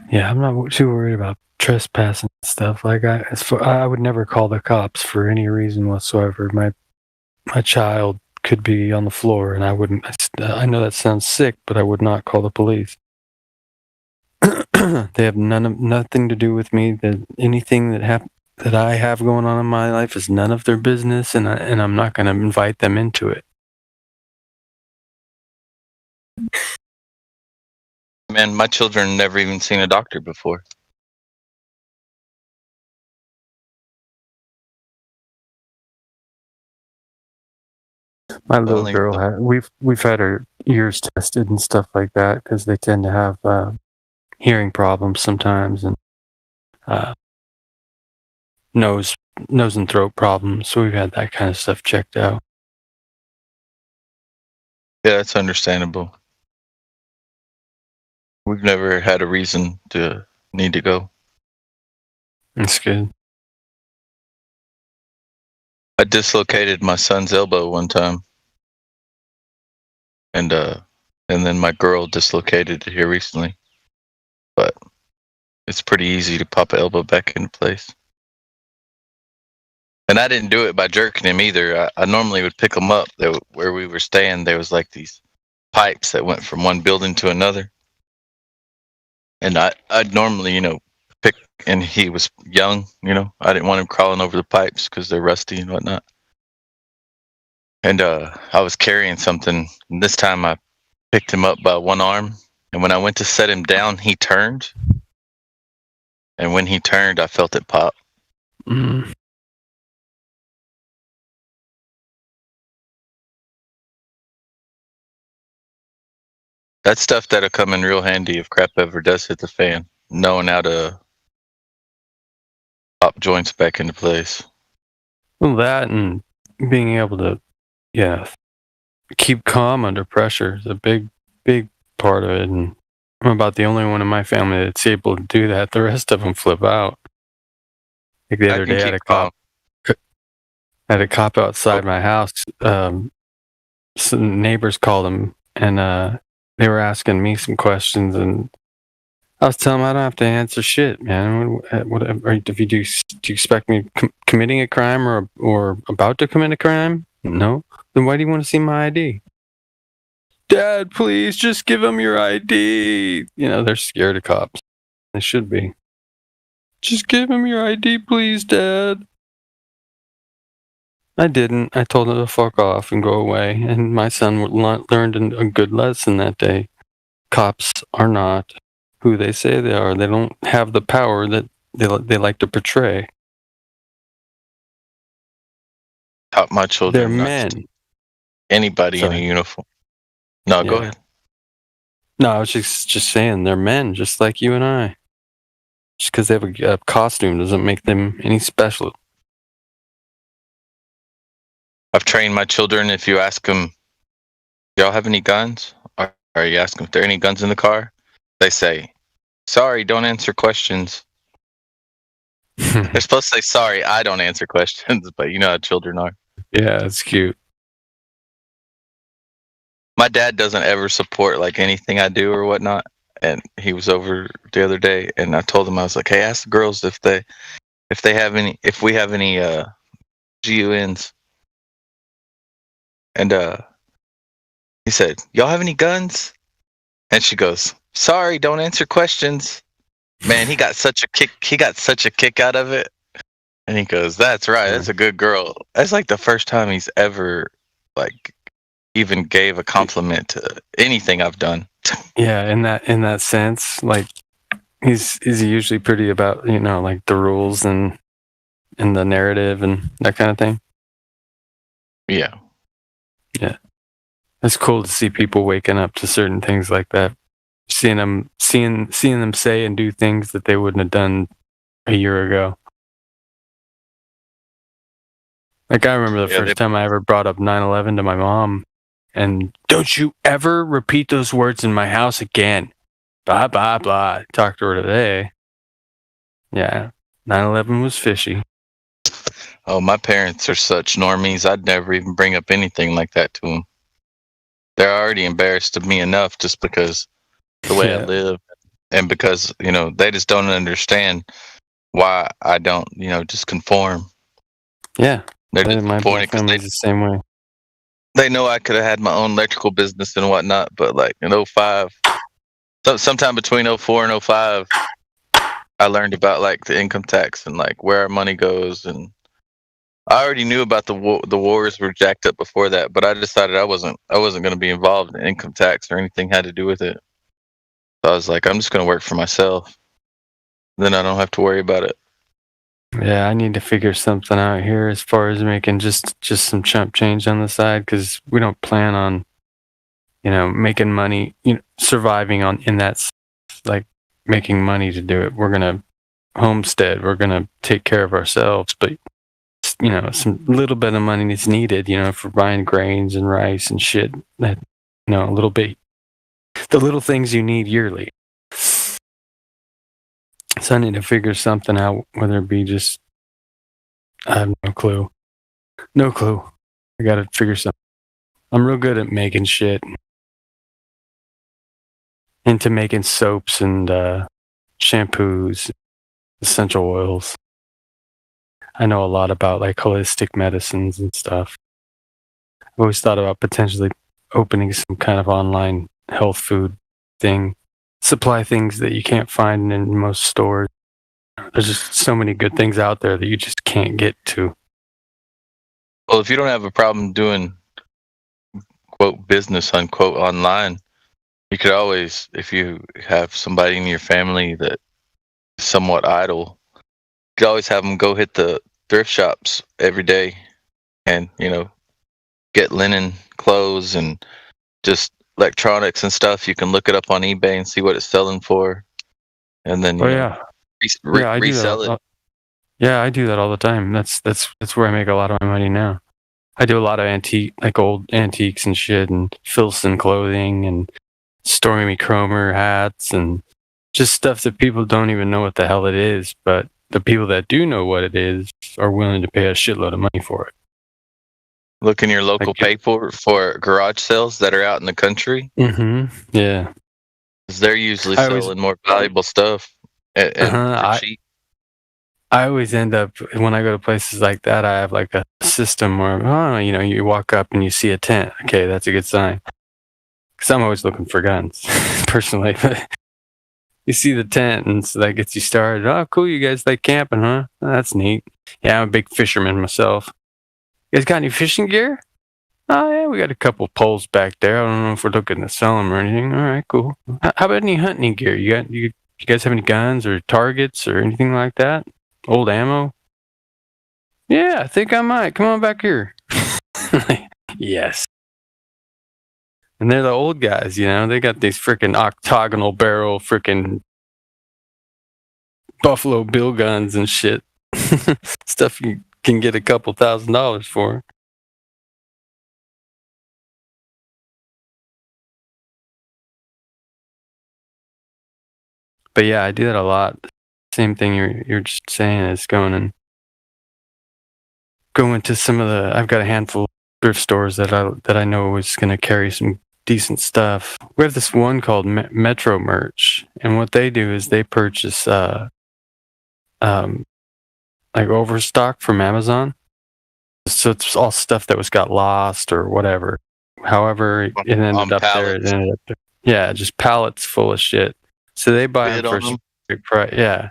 Yeah, I'm not too worried about trespassing and stuff. Like I would never call the cops for any reason whatsoever. My child could be on the floor, and I wouldn't. I know that sounds sick, but I would not call the police. They have nothing to do with me. That anything that I have going on in my life is none of their business, and I'm not going to invite them into it. Man, my children never even seen a doctor before. My little girl we've had her ears tested and stuff like that because they tend to have hearing problems sometimes, and nose and throat problems. So we've had that kind of stuff checked out. Yeah, that's understandable. We've never had a reason to need to go. That's good. I dislocated my son's elbow one time, and then my girl dislocated it here recently. But it's pretty easy to pop an elbow back into place. And I didn't do it by jerking him either. I normally would pick him up. Where we were staying, there was like these pipes that went from one building to another. And I'd normally, pick, and he was young, I didn't want him crawling over the pipes because they're rusty and whatnot. And I was carrying something, and this time I picked him up by one arm, and when I went to set him down, he turned. And when he turned, I felt it pop. Mm. That's stuff that'll come in real handy if crap ever does hit the fan. Knowing how to pop joints back into place. Well, that and being able to, keep calm under pressure is a big part of it, and I'm about the only one in my family that's able to do that. The rest of them flip out. Like the I other can day, I keep calm. had a cop outside my house. Some neighbors called him, and they were asking me some questions, and I was telling them I don't have to answer shit, man. If you do you expect me committing a crime or about to commit a crime? No. Then why do you want to see my ID? Dad, please just give them your ID. You know, they're scared of cops. They should be. Just give him your ID, please, Dad. I didn't. I told him to fuck off and go away. And my son learned a good lesson that day. Cops are not who they say they are. They don't have the power that they like to portray. Taught my children. They're not men. to anybody Sorry. in a uniform. No, go Yeah. ahead. No, I was just saying they're men, just like you and I. Just because they have a costume doesn't make them any special. I've trained my children. If you ask them, y'all have any guns? Or you ask them if there are any guns in the car? They say, sorry, don't answer questions. They're supposed to say, sorry, I don't answer questions, but you know how children are. Yeah, it's cute. My dad doesn't ever support like anything I do or whatnot. And he was over the other day, and I told him, I was like, hey, ask the girls if we have any GUNs. And he said, y'all have any guns? And she goes, sorry, don't answer questions. Man, he got such a kick out of it. And he goes, that's right, that's a good girl. That's like the first time he's ever like even gave a compliment to anything I've done. Yeah, in that sense, like he's usually pretty about, you know, like the rules and the narrative and that kind of thing. Yeah. Yeah. It's cool to see people waking up to certain things like that. Seeing them say and do things that they wouldn't have done a year ago. Like I remember the first time I ever brought up 9/11 to my mom, and don't you ever repeat those words in my house again. Blah blah blah. Talked to her today. Yeah. 9/11 was fishy. Oh, my parents are such normies. I'd never even bring up anything like that to them. They're already embarrassed of me enough just because the way I live, and because, you know, they just don't understand why I don't, you know, just conform. Yeah. They're disappointed because the same way. They know I could have had my own electrical business and whatnot, but like in 05, sometime between 04 and 05, I learned about like the income tax and like where our money goes, and I already knew about the wars were jacked up before that, but I decided I wasn't going to be involved in income tax or anything had to do with it. So I was like, I'm just going to work for myself. Then I don't have to worry about it. Yeah, I need to figure something out here as far as making just some chump change on the side, because we don't plan on, you know, making money, you know, surviving in that, like making money to do it. We're gonna homestead. We're gonna take care of ourselves, but you know, some little bit of money is needed, you know, for buying grains and rice and shit. That, you know, a little bit, the little things you need yearly. So I need to figure something out, whether it be just, I have no clue. No clue. I gotta figure something. I'm real good at making shit. Into making soaps and shampoos, essential oils. I know a lot about like holistic medicines and stuff. I've always thought about potentially opening some kind of online health food thing. Supply things that you can't find in most stores. There's just so many good things out there that you just can't get to. Well, if you don't have a problem doing quote business unquote online, you could always, if you have somebody in your family that is somewhat idle, you could always have them go hit the thrift shops every day and, you know, get linen clothes and just electronics and stuff. You can look it up on eBay and see what it's selling for, and then resell it. Yeah, I do that all the time. That's where I make a lot of my money now. I do a lot of old antiques and shit, and Filson clothing and Stormy Cromer hats and just stuff that people don't even know what the hell it is, but the people that do know what it is are willing to pay a shitload of money for it. Look in your local paper for garage sales that are out in the country. Mm-hmm. Yeah. 'Cause they're usually I always- selling more valuable stuff and for cheap. I always end up, when I go to places like that, I have like a system where, you walk up and you see a tent. Okay, that's a good sign. Because I'm always looking for guns, personally. You see the tent and so that gets you started. Oh, cool, you guys like camping, huh? Oh, that's neat. Yeah, I'm a big fisherman myself. You guys got any fishing gear? Oh, yeah, we got a couple poles back there. I don't know if we're looking to sell them or anything. All right, cool. How about any hunting gear? You guys have any guns or targets or anything like that? Old ammo? Yeah, I think I might. Come on back here. Yes. And they're the old guys, they got these freaking octagonal barrel freaking Buffalo Bill guns and shit. Stuff you can get a couple $1,000s for. But yeah, I do that a lot. Same thing you're just saying is going to some of the. I've got a handful of thrift stores that I know is going to carry some decent stuff. We have this one called Metro Merch, and what they do is they purchase like overstock from Amazon. So it's all stuff that got lost or whatever. However, it ended up there. Yeah, just pallets full of shit. So they buy them for a big price. Yeah,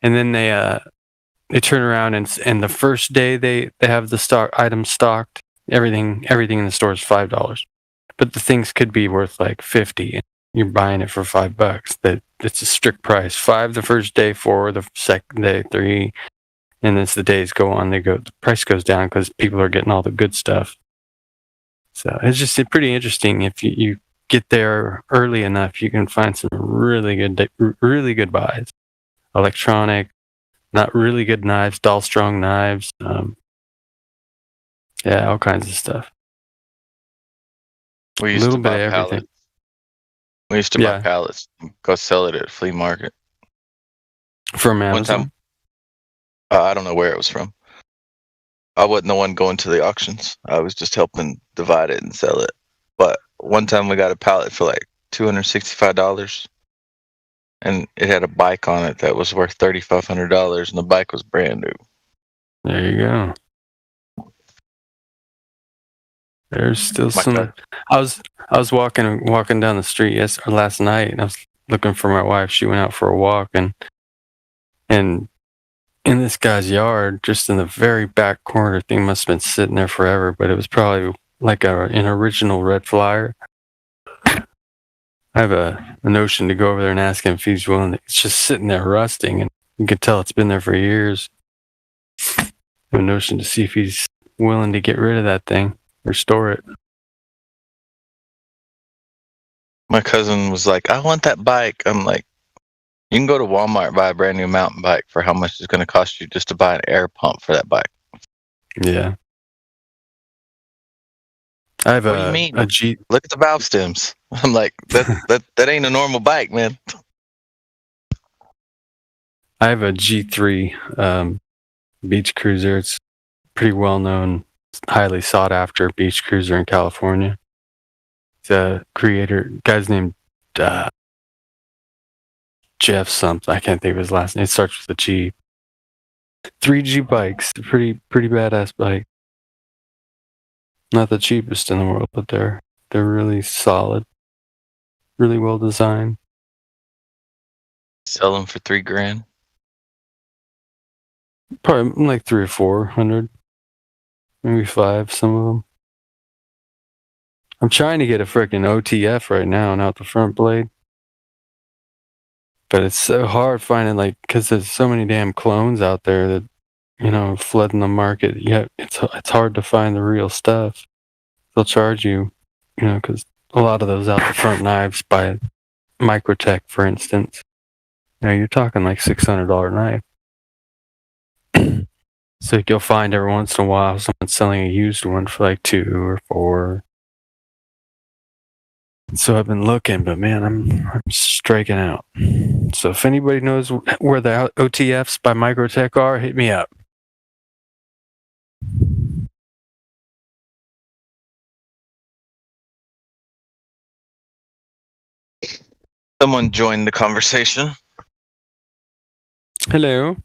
and then they turn around and the first day they have the items stocked. Everything in the store is $5, but the things could be worth like $50. And you're buying it for $5. That it's a strict price. $5 the first day, $4 the second day, $3, and as the days go on, the price goes down because people are getting all the good stuff. So it's just pretty interesting. If you get there early enough, you can find some really good buys. Electronic, not really good knives, Dahlstrom knives. Yeah, all kinds of stuff. We used to buy pallets. We used to buy pallets and go sell it at a flea market. From Amazon? One time, I don't know where it was from. I wasn't the one going to the auctions. I was just helping divide it and sell it. But one time we got a pallet for like $265, and it had a bike on it that was worth $3,500, and the bike was brand new. There you go. There's still some. I was walking down the street last night, and I was looking for my wife. She went out for a walk, and in this guy's yard, just in the very back corner, thing must have been sitting there forever, but it was probably like an original red flyer. I have a notion to go over there and ask him if he's willing. It's just sitting there rusting, and you can tell it's been there for years. I have a notion to see if he's willing to get rid of that thing. Restore it. My cousin was like, I want that bike. I'm like, you can go to Walmart and buy a brand new mountain bike for how much it's going to cost you just to buy an air pump for that bike. Yeah. I have what do you mean? a G. Look at the valve stems. I'm like, that ain't a normal bike, man. I have a G3 beach cruiser. It's pretty well known, highly sought after beach cruiser in California. It's a guy's named Jeff something. I can't think of his last name. It starts with a G. 3G bikes, pretty badass bike. Not the cheapest in the world, but they're really solid, really well designed. Sell them for $3,000. Probably like 300 or 400, maybe 5. Some of them. I'm trying to get a freaking OTF right now, not the front blade. But it's so hard finding, because there's so many damn clones out there that, flooding the market. Yeah, it's hard to find the real stuff. They'll charge you, because a lot of those out the front knives by Microtech, for instance, you're talking like $600 knife. So you'll find every once in a while someone selling a used one for like $200 or $400. So I've been looking, but man, I'm striking out. So if anybody knows where the OTFs by Microtech are, hit me up. Someone joined the conversation. Hello.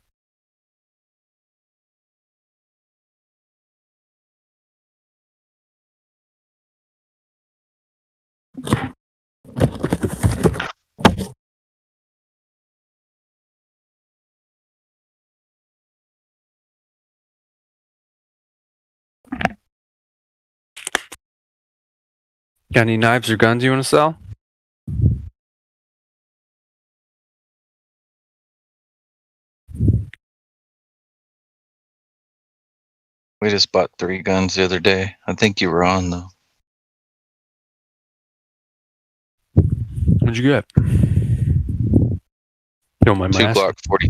Got any knives or guns you want to sell? We just bought 3 guns the other day. I think you were on though. What'd you get? Don't mind my 2 asking. Glock 40,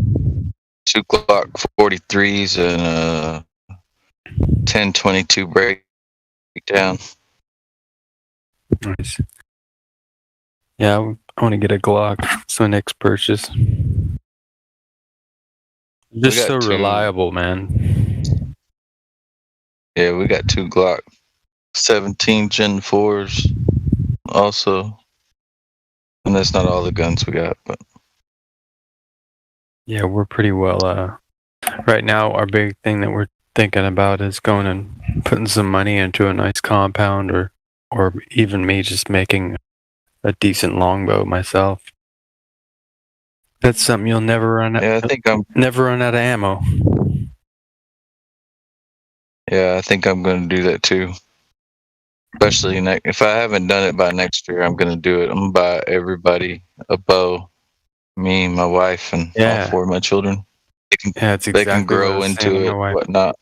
2 Glock 43s and a 1022 breakdown. Nice. Yeah, I want to get a Glock. It's my next purchase. Just got so 2. reliable, man. Yeah, we got 2 Glock 17 Gen 4s also. And that's not all the guns we got, but Yeah, we're pretty well. Right now, our big thing that we're thinking about is going and putting some money into a nice compound, or even me just making a decent longbow myself. That's something you'll never run out. yeah, Never run out of ammo. I think I'm going to do that too. Especially if I haven't done it by next year, I'm going to do it. I'm going to buy everybody a bow. Me, my wife, and all 4 of my children. Yeah, it's exactly They can what I grow was saying into with it, my wife. whatnot.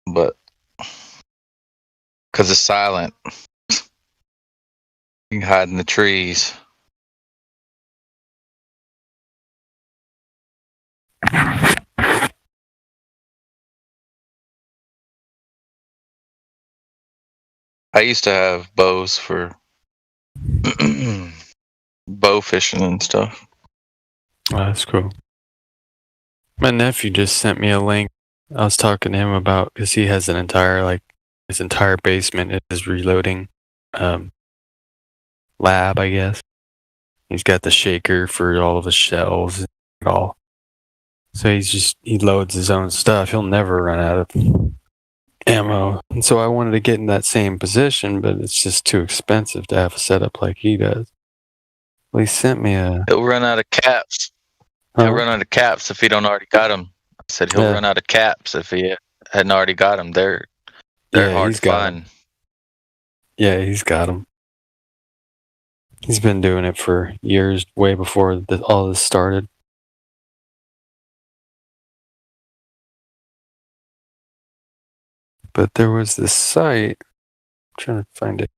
But because it's silent, you can hide in the trees. I used to have bows for bow fishing and stuff. Oh, that's cool. My nephew just sent me a link. I was talking to him about, because he has his entire basement is reloading lab, I guess. He's got the shaker for all of his shells and all. So he loads his own stuff. He'll never run out of ammo. And so I wanted to get in that same position, but it's just too expensive to have a setup like he does. Well, he sent me a... He'll run out of caps. He'll run out of caps if he don't already got them. I said he'll run out of caps if he hadn't already got them. They're hard to find. Yeah, he's got them. He's been doing it for years, way before all this started. But there was this site. I'm trying to find it.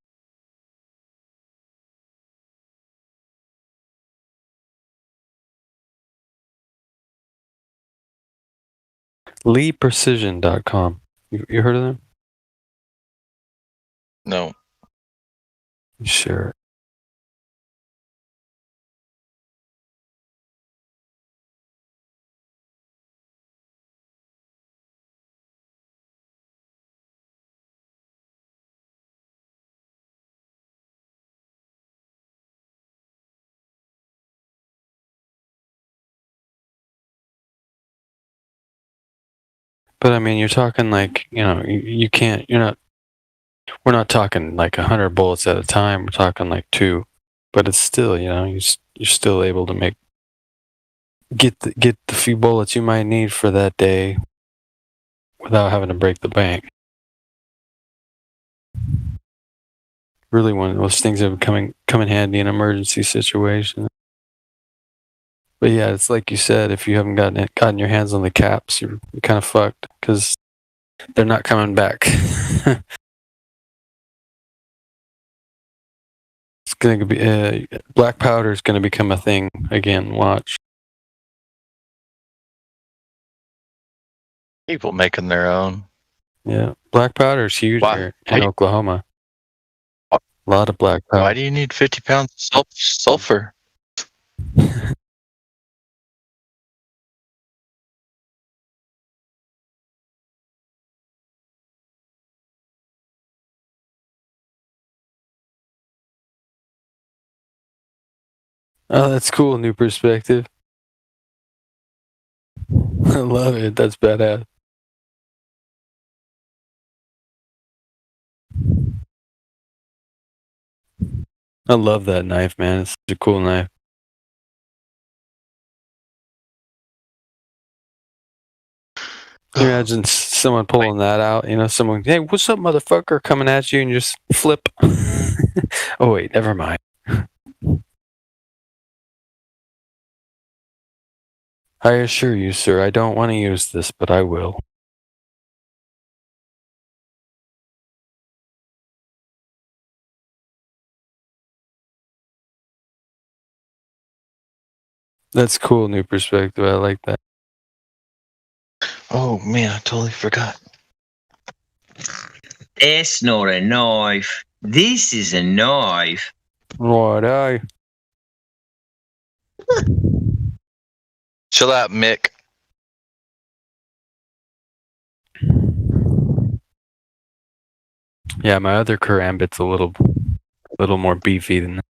LeePrecision.com. You heard of them? No. Sure. But I mean, you're talking like, you can't, we're not talking like 100 bullets at a time. We're talking like 2. But it's still, you're still able to get the few bullets you might need for that day without having to break the bank. Really one of those things that would come in handy in emergency situations. But yeah, it's like you said, if you haven't gotten your hands on the caps, you're kind of fucked because they're not coming back. It's going to be black powder is going to become a thing again. Watch. People making their own. Yeah, black powder is huge here in Oklahoma. A lot of black Why powder. do you need 50 pounds of sulfur? Oh, that's cool. New perspective. I love it. That's badass. I love that knife, man. It's such a cool knife. Can you imagine someone pulling that out? You know, someone, hey, what's up, motherfucker, coming at you, and you just flip. Oh, wait, never mind. I assure you, sir, I don't want to use this, but I will. That's cool, new perspective. I like that. Oh man, I totally forgot. That's not a knife. This is a knife. Right, Chill out, Mick. Yeah, my other Karambit's a little more beefy than that.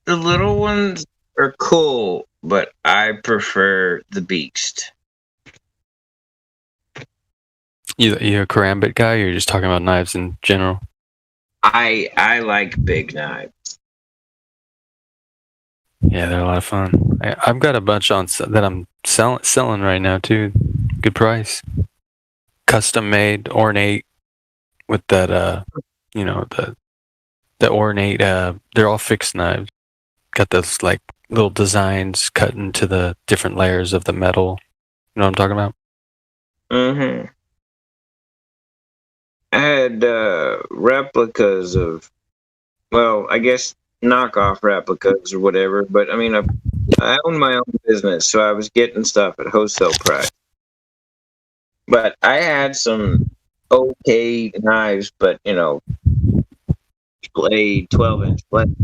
The little ones are cool, but I prefer the beast. You a Karambit guy, or you're just talking about knives in general? I like big knives. Yeah, they're a lot of fun. I've got a bunch on that I'm selling right now too. Good price. Custom made, ornate, with that you know, the ornate. They're all fixed knives. Got those like little designs cut into the different layers of the metal. You know what I'm talking about? Mm-hmm. I had replicas of, well, I guess knockoff replicas or whatever. But I mean, I own my own business, so I was getting stuff at wholesale price. But I had some okay knives, but you know, blade, 12-inch blade.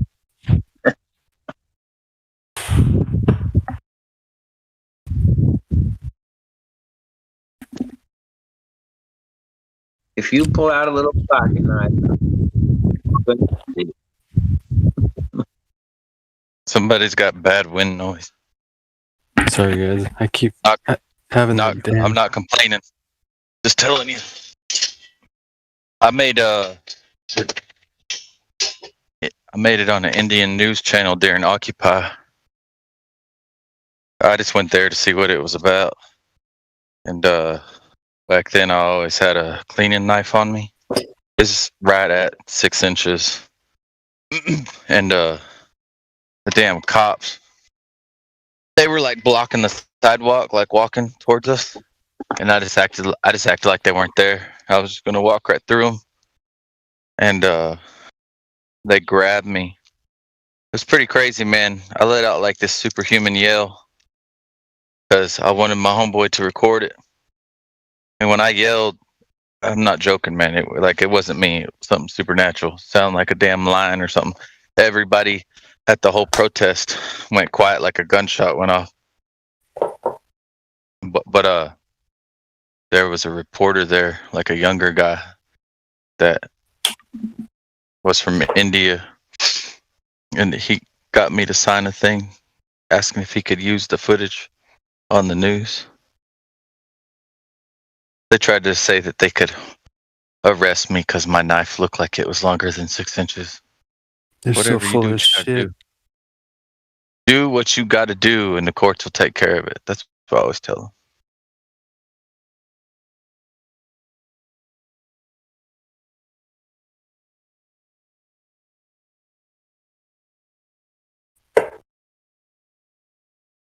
If you pull out a little pocket knife, Somebody's got bad wind noise. Sorry, guys. I keep having that damn. I'm not complaining. Just telling you. I made it on an Indian news channel during Occupy. I just went there to see what it was about. And back then I always had a cleaning knife on me. It's right at 6 inches. And the damn cops, they were like blocking the sidewalk, like walking towards us. And I just acted like they weren't there. I was just gonna walk right through them. And they grabbed me. It was pretty crazy, man. I let out like this superhuman yell because I wanted my homeboy to record it. And when I yelled, I'm not joking, man. It wasn't me. It was something supernatural. Sound like a damn lion or something. Everybody at the whole protest went quiet, like a gunshot went off. But there was a reporter there, like a younger guy that was from India, and he got me to sign a thing asking if he could use the footage on the news. They tried to say that they could arrest me because my knife looked like it was longer than 6 inches. They're Whatever so full you do, of shit. do what you got to do, and the courts will take care of it. That's what I always tell them.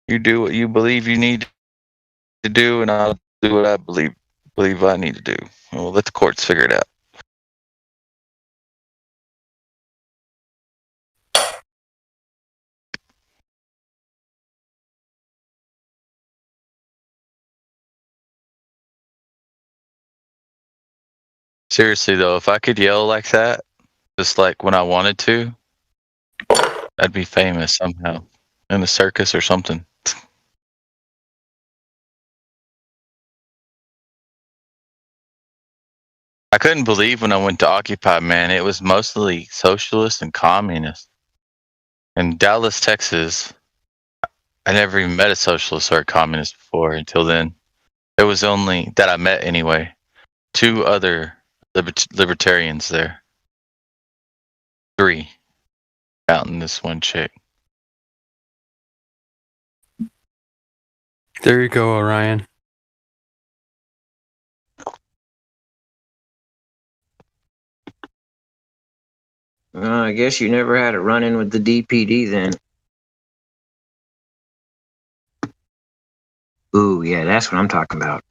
You do what you believe you need to do, and I'll do what I believe I need to do. And we'll let the courts figure it out. Seriously though, if I could yell like that, just like when I wanted to, I'd be famous somehow in a circus or something. I couldn't believe when I went to Occupy, man. It was mostly socialist and communist. In Dallas, Texas, I never even met a socialist or a communist before until then. There was only, that I met anyway, 2 other libertarians there. 3, counting this one chick. There you go, Orion. I guess you never had a run-in with the DPD then. Ooh, yeah, that's what I'm talking about.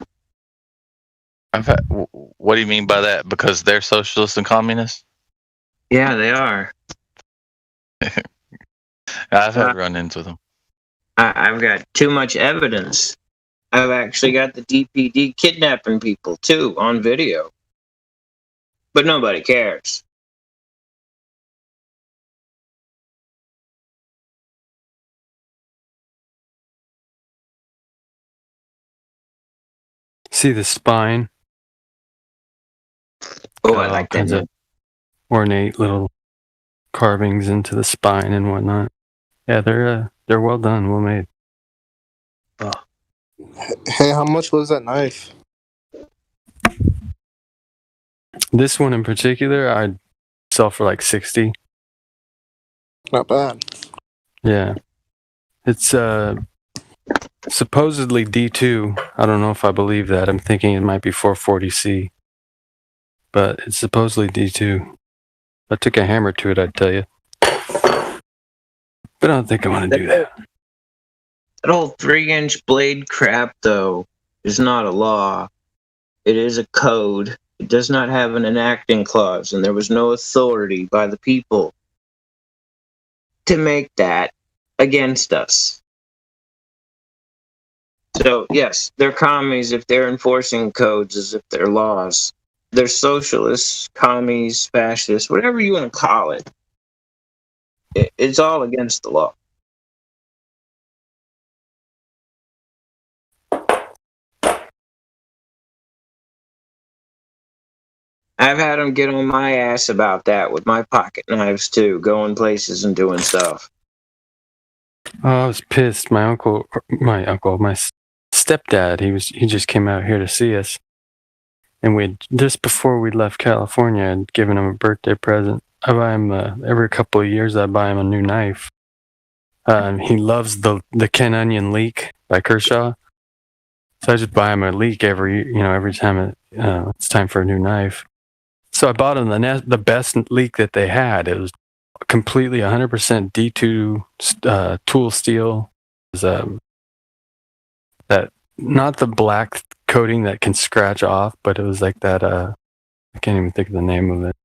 What do you mean by that? Because they're socialists and communists? Yeah, they are. I've had run-ins with them. I've got too much evidence. I've actually got the DPD kidnapping people, too, on video. But nobody cares. See the spine? Oh, Got I all like that. kinds of ornate little carvings into the spine and whatnot. Yeah, they're well done, well made. Hey, how much was that knife? This one in particular, I'd sell for like 60. Not bad. Yeah. It's supposedly D2. I don't know if I believe that. I'm thinking it might be 440C. But it's supposedly D2. If I took a hammer to it, I'd tell you. But I don't think I want to do that. That whole 3-inch blade crap, though, is not a law. It is a code. It does not have an enacting clause, and there was no authority by the people to make that against us. So, yes, they're commies if they're enforcing codes as if they're laws. They're socialists, commies, fascists, whatever you want to call it. It's all against the law. I've had them get on my ass about that with my pocket knives, too, going places and doing stuff. Oh, I was pissed. My stepdad, he just came out here to see us. And we just before we left California, I'd given him a birthday present. I buy him every couple of years. I buy him a new knife. He loves the Ken Onion Leek by Kershaw, so I just buy him a Leek every time it's time for a new knife. So I bought him the best Leek that they had. It was completely 100% D2 tool steel. It was that not the black coating that can scratch off, but it was like that. I can't even think of the name of it.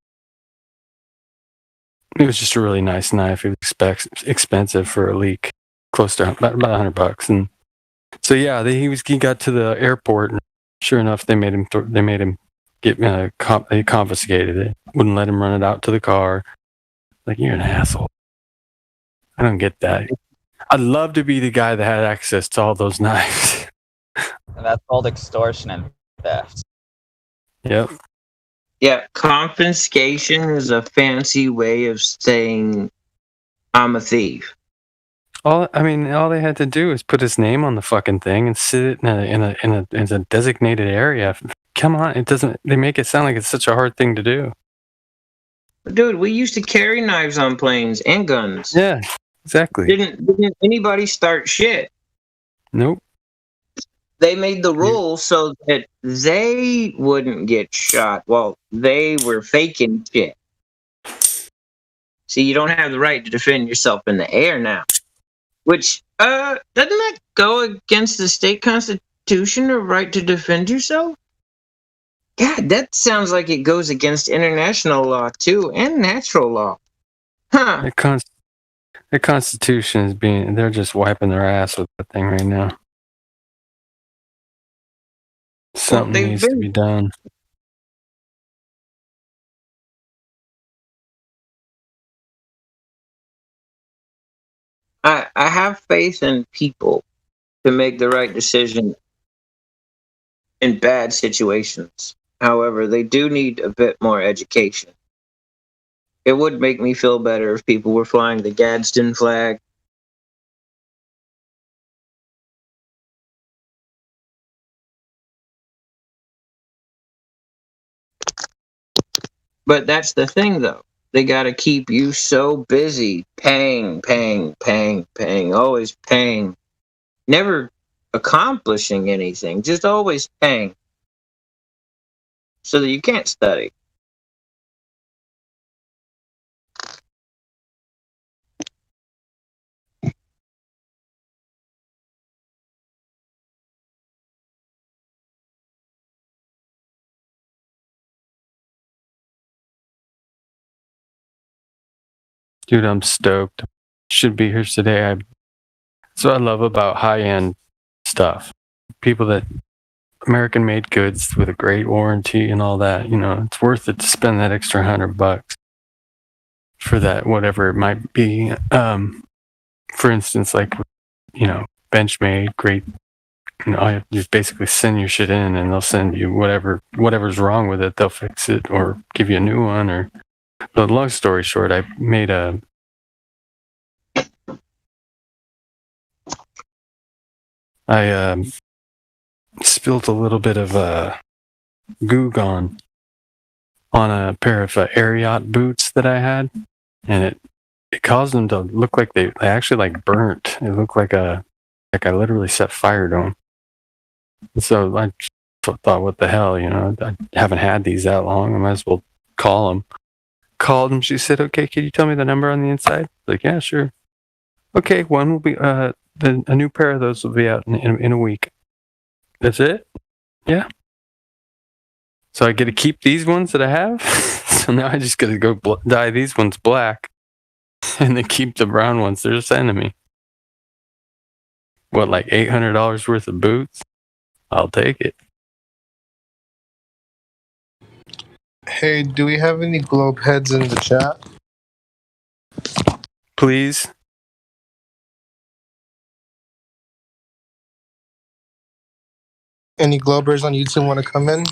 It was just a really nice knife. It was expensive for a Leek, close to about $100. And so yeah, he got to the airport, and sure enough, they made him get they confiscated it. Wouldn't let him run it out to the car. Like, you're an asshole. I don't get that. I'd love to be the guy that had access to all those knives. And that's called extortion and theft. Yep. Yeah, confiscation is a fancy way of saying I'm a thief. All they had to do is put his name on the fucking thing and sit it in a designated area. Come on, it doesn't. They make it sound like it's such a hard thing to do. Dude, we used to carry knives on planes and guns. Yeah, exactly. Didn't anybody start shit? Nope. They made the rules so that they wouldn't get shot while they were faking shit. See, you don't have the right to defend yourself in the air now. Which, doesn't that go against the state constitution, or right to defend yourself? God, that sounds like it goes against international law, too, and natural law. Huh. The Constitution is they're just wiping their ass with that thing right now. Something needs to be done. I have faith in people to make the right decision in bad situations. However, they do need a bit more education. It would make me feel better if people were flying the Gadsden flag. But that's the thing, though. They got to keep you so busy paying, always paying, never accomplishing anything, just always paying, so that you can't study. Dude, I'm stoked. Should be here today. That's what I love about high-end stuff. People that American made goods with a great warranty and all that, you know, it's worth it to spend that extra $100 for that, whatever it might be. For instance, like, you know, Benchmade, great, you know, all you have to do is basically send your shit in and they'll send you whatever's wrong with it, they'll fix it or give you a new one. Or, but long story short, I made I spilled a little bit of Goog on a pair of Ariat boots that I had, and it caused them to look like they actually like burnt. It looked like I literally set fire to them. So I thought, what the hell, you know? I haven't had these that long. I might as well call them. Called them. She said, "Okay, can you tell me the number on the inside?" Like, yeah, sure. Okay, one will be a new pair of those will be out in a week. That's it? Yeah. So I get to keep these ones that I have. So now I just got to go dye these ones black and then keep the brown ones they're sending me. What, like $800 worth of boots? I'll take it. Hey, do we have any globe heads in the chat? Please. Any globers on YouTube want to come in?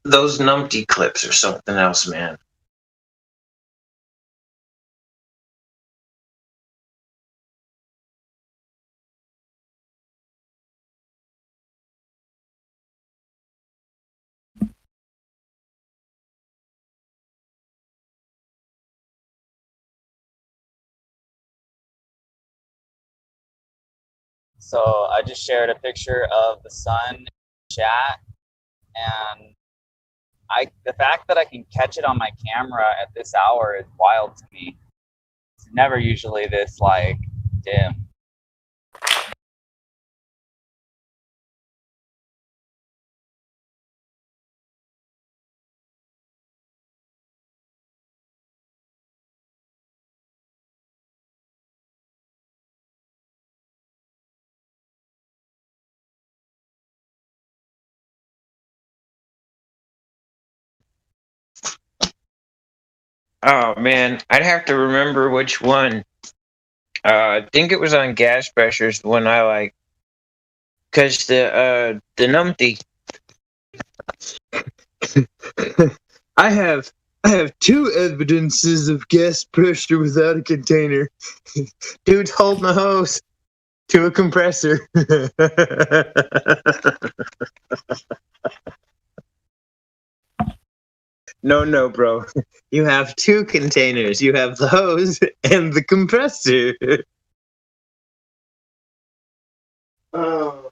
Those numpty clips are something else, man. So I just shared a picture of the sun in chat, and the fact that I can catch it on my camera at this hour is wild to me. It's never usually this like dim. Oh man, I'd have to remember which one. I think it was on Gas Pressures when I like, cause the numpty I have 2 evidences of gas pressure without a container. Dude's holding a hose to a compressor. No, bro. You have 2 containers. You have the hose and the compressor. Oh.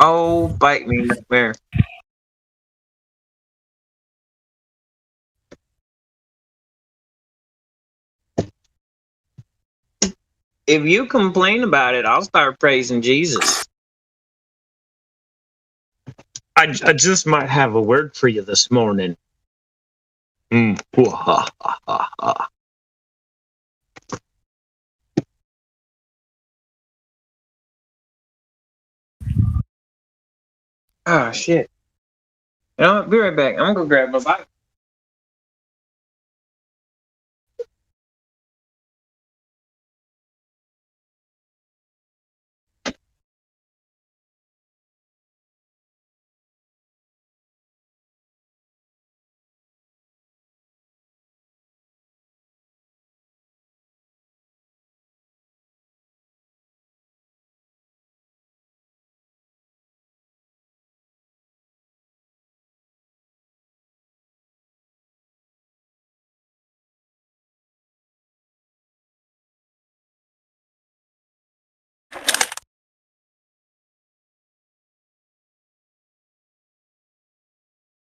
Oh, bite me, nightmare. If you complain about it, I'll start praising Jesus. I just might have a word for you this morning. Oh, shit. You know what? Be right back. I'm gonna go grab my bike.